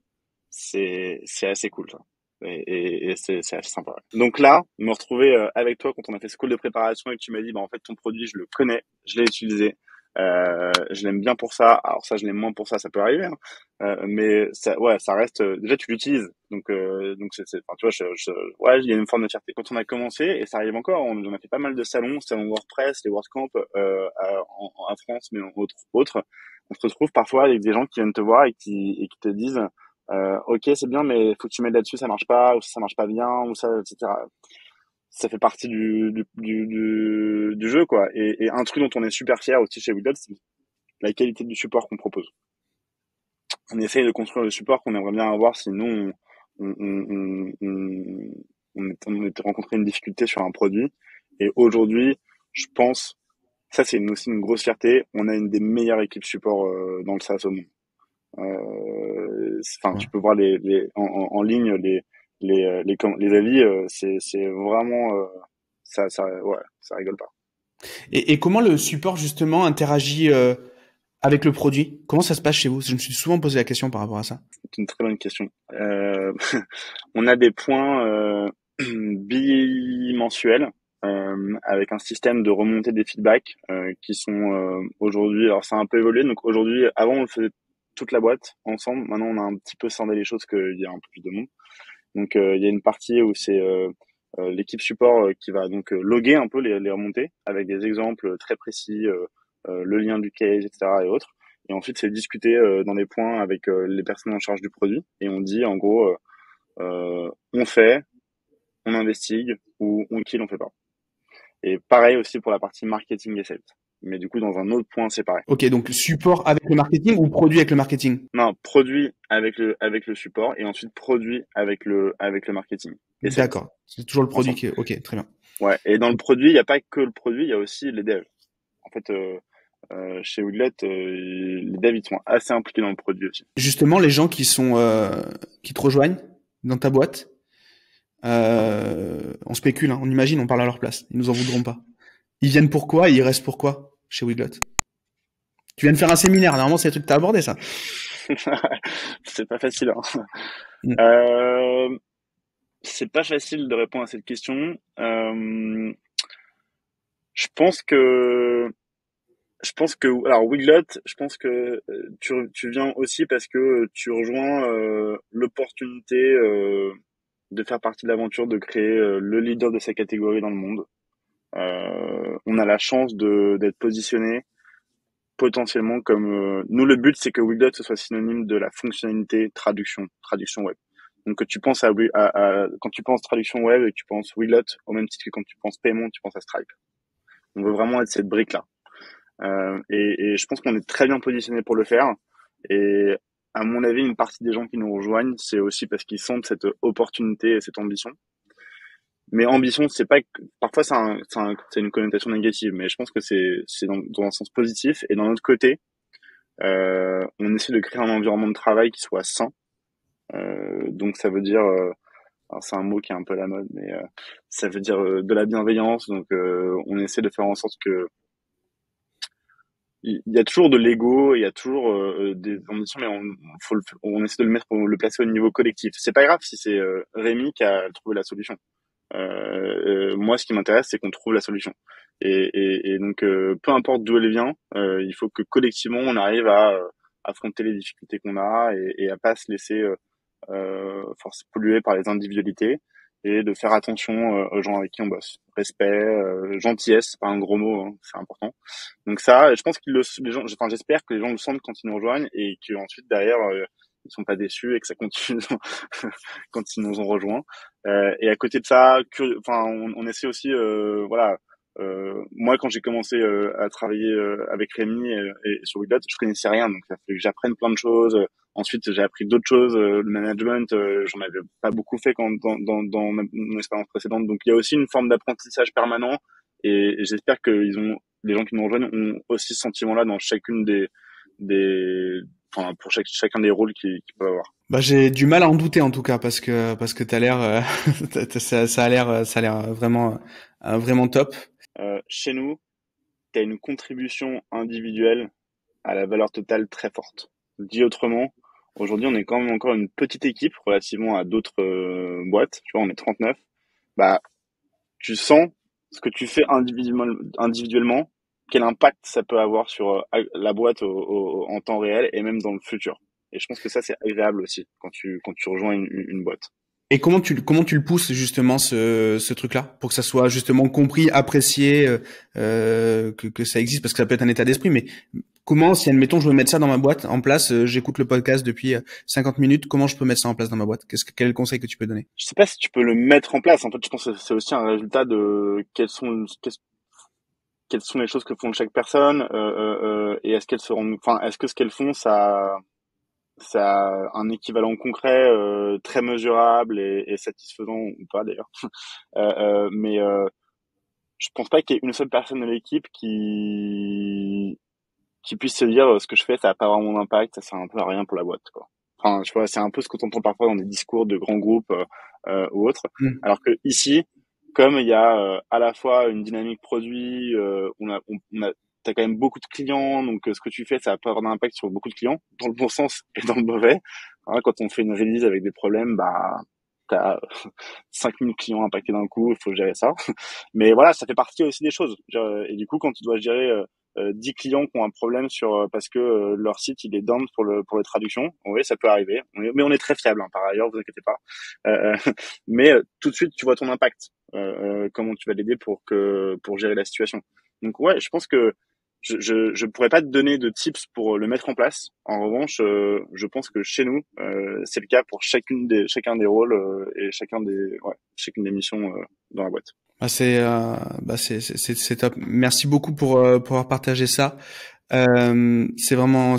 c'est assez cool, ça. Et c'est assez sympa. Donc là, me retrouver avec toi quand on a fait ce call de préparation et que tu m'as dit, bah en fait ton produit, je le connais, je l'ai utilisé, je l'aime bien pour ça. Alors ça, je l'aime moins pour ça, ça peut arriver, hein. Mais ça, ouais, ça reste. Déjà, tu l'utilises, donc enfin, tu vois, ouais, il y a une forme de fierté. Quand on a commencé, et ça arrive encore, on a fait pas mal de salons WordPress, les WordCamp en France, mais en autres. On se retrouve parfois avec des gens qui viennent te voir et qui te disent ok, c'est bien, mais faut que tu mettes là-dessus, ça marche pas, ou ça marche pas bien, ou ça, etc. Ça fait partie du jeu, quoi. Et un truc dont on est super fier aussi chez Widget, c'est la qualité du support qu'on propose. On essaye de construire le support qu'on aimerait bien avoir si nous, on était rencontré une difficulté sur un produit. Et aujourd'hui, je pense, ça c'est aussi une grosse fierté, on a une des meilleures équipes support dans le SaaS au monde. Enfin, Ouais. tu peux voir en ligne les avis, c'est vraiment ouais, ça rigole pas. Et comment le support justement interagit avec le produit? Comment ça se passe chez vous? Je me suis souvent posé la question par rapport à ça. C'est une très bonne question. On a des points bimensuels avec un système de remontée des feedbacks qui sont aujourd'hui. Alors ça a un peu évolué. Donc aujourd'hui, avant on le faisait toute la boîte ensemble. Maintenant on a un petit peu scindé les choses qu'il y a un peu plus de monde. Donc il y a une partie où c'est l'équipe support qui va donc loguer un peu les remontées avec des exemples très précis, le lien du case, etc. et autres. Et ensuite, c'est discuter dans des points avec les personnes en charge du produit. Et on dit en gros, on fait, on investigue ou on kill, on fait pas. Et pareil aussi pour la partie marketing et sales. Mais du coup, dans un autre point séparé. Ok, donc support avec le marketing ou produit avec le marketing? Non, produit avec le support et ensuite produit avec le marketing et sales. D'accord. C'est toujours le produit Ensemble. qui est... Ok, très bien. Ouais. Et dans le produit, il n'y a pas que le produit, il y a aussi les devs. En fait, chez Woodlet, les devs, ils sont assez impliqués dans le produit aussi. Justement, les gens qui te rejoignent dans ta boîte, on spécule, hein, on imagine, on parle à leur place. Ils nous en voudront pas. Ils viennent pourquoi et ils restent pourquoi chez Wiglot? Tu viens de faire un séminaire, normalement c'est les trucs que t'as abordé ça. C'est pas facile, hein. Mm. Euh, c'est pas facile de répondre à cette question. Je pense que, alors Wiglot, je pense que tu viens aussi parce que tu rejoins l'opportunité de faire partie de l'aventure, de créer le leader de sa catégorie dans le monde. On a la chance d'être positionné potentiellement comme nous le but c'est que Widget ce soit synonyme de la fonctionnalité traduction web. Donc que tu penses quand tu penses traduction web et que tu penses Widget au même titre que quand tu penses paiement tu penses à Stripe. On veut vraiment être cette brique là et je pense qu'on est très bien positionné pour le faire et à mon avis une partie des gens qui nous rejoignent c'est aussi parce qu'ils sentent cette opportunité et cette ambition. Mais ambition, c'est pas que, parfois c'est une connotation négative, mais je pense que c'est dans un sens positif. Et d'un autre côté, on essaie de créer un environnement de travail qui soit sain. Donc ça veut dire, alors c'est un mot qui est un peu à la mode, mais ça veut dire de la bienveillance. Donc on essaie de faire en sorte que il y a toujours de l'ego, il y a toujours des ambitions, mais on essaie de le mettre pour le placer au niveau collectif. C'est pas grave si c'est Rémi qui a trouvé la solution. Moi, ce qui m'intéresse, c'est qu'on trouve la solution. Et donc, peu importe d'où elle vient, il faut que collectivement, on arrive à affronter les difficultés qu'on a et à pas se laisser force polluer par les individualités et de faire attention aux gens avec qui on bosse. Respect, gentillesse, c'est pas un gros mot, hein, c'est important. Donc ça, je pense les gens, enfin, j'espère que les gens le sentent quand ils nous rejoignent et qu'ensuite derrière, ils sont pas déçus et que ça continue quand ils nous ont rejoints. Et à côté de ça, enfin, on essaie aussi, voilà, Moi, quand j'ai commencé à travailler avec Rémi et sur Weglot, je connaissais rien, donc ça fait que j'apprenne plein de choses. Ensuite, j'ai appris d'autres choses. Le management, j'en avais pas beaucoup fait dans mon expérience précédente. Donc, il y a aussi une forme d'apprentissage permanent. Et j'espère que les gens qui nous rejoignent ont aussi ce sentiment-là dans chacune enfin, pour chacun des rôles qu'ils peuvent avoir. Bah, j'ai du mal à en douter en tout cas parce que t'as l'air, ça a l'air vraiment top. Chez nous, tu as une contribution individuelle à la valeur totale très forte. Dit autrement, aujourd'hui, on est quand même encore une petite équipe relativement à d'autres boîtes. Tu vois, on est 39. Bah, tu sens ce que tu fais individuellement, quel impact ça peut avoir sur la boîte en temps réel et même dans le futur. Et je pense que ça, c'est agréable aussi quand tu rejoins une boîte. Et comment tu le pousses justement ce truc-là pour que ça soit justement compris, apprécié, que ça existe parce que ça peut être un état d'esprit, mais comment si admettons je veux mettre ça dans ma boîte en place, j'écoute le podcast depuis 50 minutes, comment je peux mettre ça en place dans ma boîte? Quel est le conseil que tu peux donner? Je sais pas si tu peux le mettre en place. En fait, je pense que c'est aussi un résultat de quelles sont les choses que font chaque personne et est-ce qu'elles se rendent, enfin, est-ce que ce qu'elles font, ça a un équivalent concret très mesurable et satisfaisant ou pas d'ailleurs. Mais je pense pas qu'il y ait une seule personne de l'équipe qui puisse se dire ce que je fais, ça a pas vraiment d'impact, ça sert un peu à rien pour la boîte, quoi. Enfin, je vois, c'est un peu ce que t'entends parfois dans des discours de grands groupes ou autres. Hmm. Alors que ici, comme il y a à la fois une dynamique produit, t'as quand même beaucoup de clients, donc ce que tu fais, ça peut avoir un impact sur beaucoup de clients, dans le bon sens et dans le mauvais. Hein, quand on fait une release avec des problèmes, bah t'as 5000 clients impactés d'un coup, il faut gérer ça. Mais voilà, ça fait partie aussi des choses. Et du coup, quand tu dois gérer 10 clients qui ont un problème parce que leur site il est down pour les traductions, oui, ça peut arriver. Mais on est très fiable par ailleurs, vous inquiétez pas. Mais tout de suite, tu vois ton impact. Comment tu vas l'aider pour gérer la situation. Donc ouais, je pense que je pourrais pas te donner de tips pour le mettre en place. En revanche, je pense que chez nous, c'est le cas pour chacun des rôles et chacune des missions dans la boîte. Bah c'est top. Merci beaucoup pour avoir partagé ça. C'est vraiment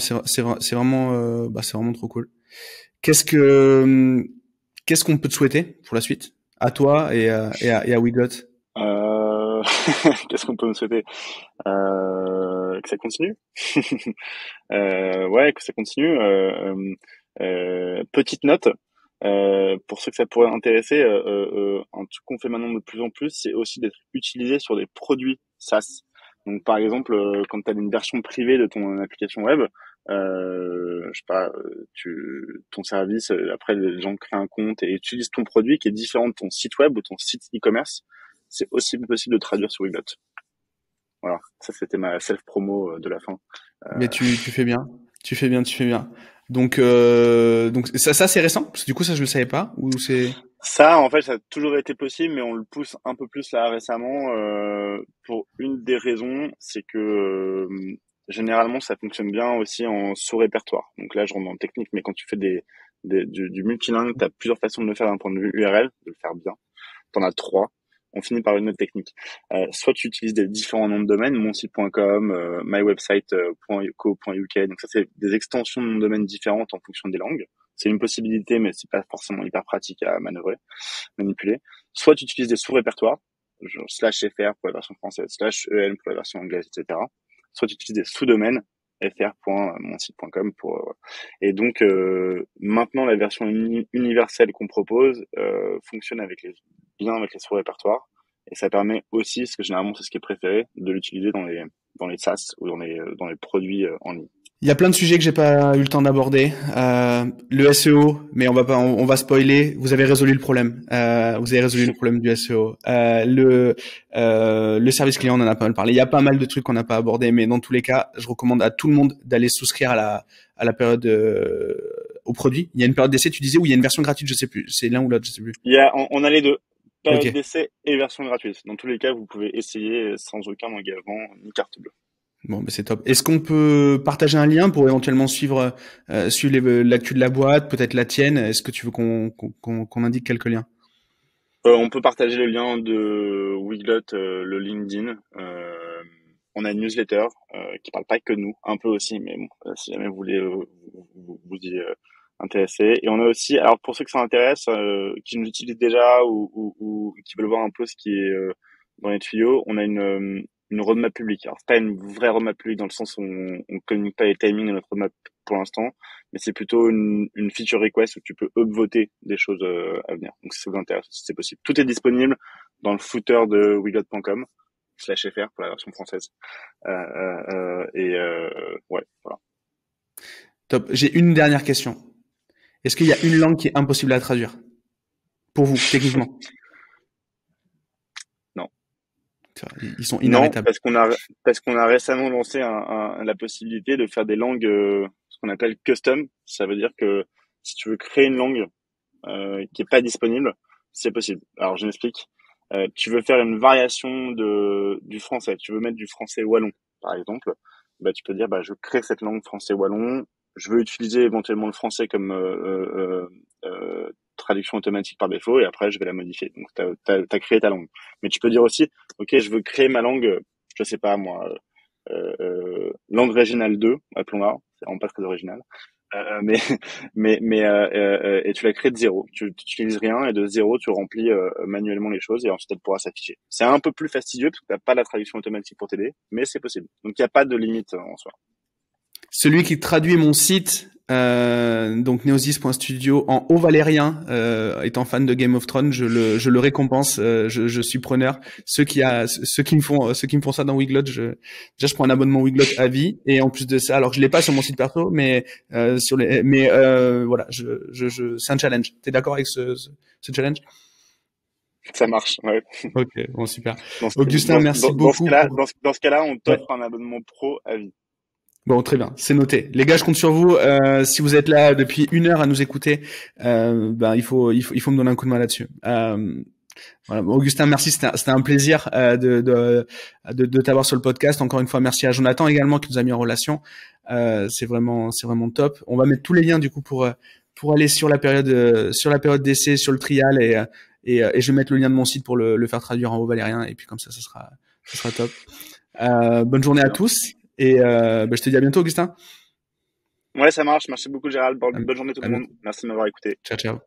trop cool. Qu'est-ce qu'on peut te souhaiter pour la suite à toi et à Weglot? Qu'est-ce qu'on peut me souhaiter? Que ça continue. Ouais, que ça continue. Petite note, pour ceux que ça pourrait intéresser, un truc qu'on fait maintenant de plus en plus, c'est aussi d'être utilisé sur des produits SaaS. Donc, par exemple, quand tu as une version privée de ton application web, je sais pas, ton service, après les gens créent un compte et utilisent ton produit qui est différent de ton site web ou ton site e-commerce, c'est aussi possible de traduire sur Weglot. Voilà, ça c'était ma self-promo de la fin. Mais tu fais bien. Tu fais bien. Donc ça c'est récent parce que du coup ça je le savais pas ou c'est Ça, en fait, ça a toujours été possible, mais on le pousse un peu plus là récemment pour une des raisons, c'est que généralement ça fonctionne bien aussi en sous-répertoire. Donc là, je rentre dans le technique, mais quand tu fais du multilingue, tu as plusieurs façons de le faire d'un point de vue URL, de le faire bien. T'en as trois. On finit par une autre technique. Soit tu utilises des différents noms de domaine, monsite.com, mywebsite.co.uk. Donc ça, c'est des extensions de noms de domaine différentes en fonction des langues. C'est une possibilité, mais c'est pas forcément hyper pratique à manœuvrer, manipuler. Soit tu utilises des sous-répertoires, genre /fr pour la version française, /en pour la version anglaise, etc. Soit tu utilises des sous-domaines, fr.monsite.com et donc maintenant la version universelle qu'on propose fonctionne bien avec les sous-répertoires et ça permet aussi, parce que généralement c'est ce qui est préféré, de l'utiliser dans les SaaS ou dans les produits en ligne. Il y a plein de sujets que j'ai pas eu le temps d'aborder. Le SEO, mais on va spoiler. Vous avez résolu le problème. Vous avez résolu le problème du SEO. Le service client, on en a pas mal parlé. Il y a pas mal de trucs qu'on n'a pas abordé, mais dans tous les cas, je recommande à tout le monde d'aller souscrire à la période au produit. Il y a une période d'essai, tu disais, ou il y a une version gratuite, je sais plus. C'est l'un ou l'autre, je sais plus. On a les deux. Période Ok. d'essai et version gratuite. Dans tous les cas, vous pouvez essayer sans aucun engagement ni carte bleue. Bon, ben c'est top. Est-ce qu'on peut partager un lien pour éventuellement suivre l'actu de la boîte, peut-être la tienne? Est-ce que tu veux qu'on indique quelques liens? On peut partager le lien de Weglot, le LinkedIn. On a une newsletter qui parle pas que de nous, un peu aussi, mais bon, si jamais vous voulez vous y intéresser. Et on a aussi, alors pour ceux que ça intéresse, qui nous utilisent déjà ou qui veulent voir un peu ce qui est dans les tuyaux, on a une roadmap publique. Alors c'est pas une vraie roadmap publique dans le sens où on communique pas les timings de notre roadmap pour l'instant, mais c'est plutôt une feature request où tu peux upvoter des choses à venir. Donc si ça vous intéresse, si c'est possible. Tout est disponible dans le footer de wegot.com/fr pour la version française. Ouais, voilà. Top. J'ai une dernière question. Est-ce qu'il y a une langue qui est impossible à traduire pour vous, techniquement? Non. Ils sont Non, inarrêtables. parce qu'on a récemment lancé la possibilité de faire des langues, ce qu'on appelle custom. Ça veut dire que si tu veux créer une langue qui est pas disponible, c'est possible. Alors je m'explique. Tu veux faire une variation du français. Tu veux mettre du français wallon, par exemple. Bah tu peux dire je crée cette langue français wallon. Je veux utiliser éventuellement le français comme traduction automatique par défaut et après je vais la modifier. Donc t'as créé ta langue. Mais tu peux dire aussi, ok, je veux créer ma langue, je sais pas moi, langue régionale 2, appelons-la, c'est vraiment pas très original. Mais et tu la crées de zéro. Tu n'utilises rien et de zéro tu remplis manuellement les choses et ensuite elle pourra s'afficher. C'est un peu plus fastidieux parce que t'as pas la traduction automatique pour t'aider, mais c'est possible. Donc il n'y a pas de limite en soi. Celui qui traduit mon site, donc neosis.studio en haut valérien, étant fan de Game of Thrones, je le récompense. Je suis preneur. Ceux qui me font ça dans Weglot, déjà je prends un abonnement Weglot à vie. Et en plus de ça, alors je l'ai pas sur mon site perso, mais voilà, c'est un challenge. T'es d'accord avec ce challenge? Ça marche, ouais. Ok, bon super. Dans Augustin, merci ce beaucoup. cas-là, dans ce cas-là, on Ouais. t'offre un abonnement pro à vie. Bon, très bien, c'est noté. Les gars, je compte sur vous. Si vous êtes là depuis 1 heure à nous écouter, il faut me donner un coup de main là-dessus. Voilà. Bon, Augustin, merci. C'était un plaisir de t'avoir sur le podcast. Encore une fois, merci à Jonathan également qui nous a mis en relation. C'est vraiment top. On va mettre tous les liens du coup pour aller sur la période d'essai, sur le trial et je vais mettre le lien de mon site pour le faire traduire en haut valérien et puis comme ça sera top. Bonne journée à tous. Et je te dis à bientôt, Augustin. Ouais, ça marche. Merci beaucoup, Gérald. À, Bonne journée tout à le monde. bientôt. Merci de m'avoir écouté. Ciao, ciao.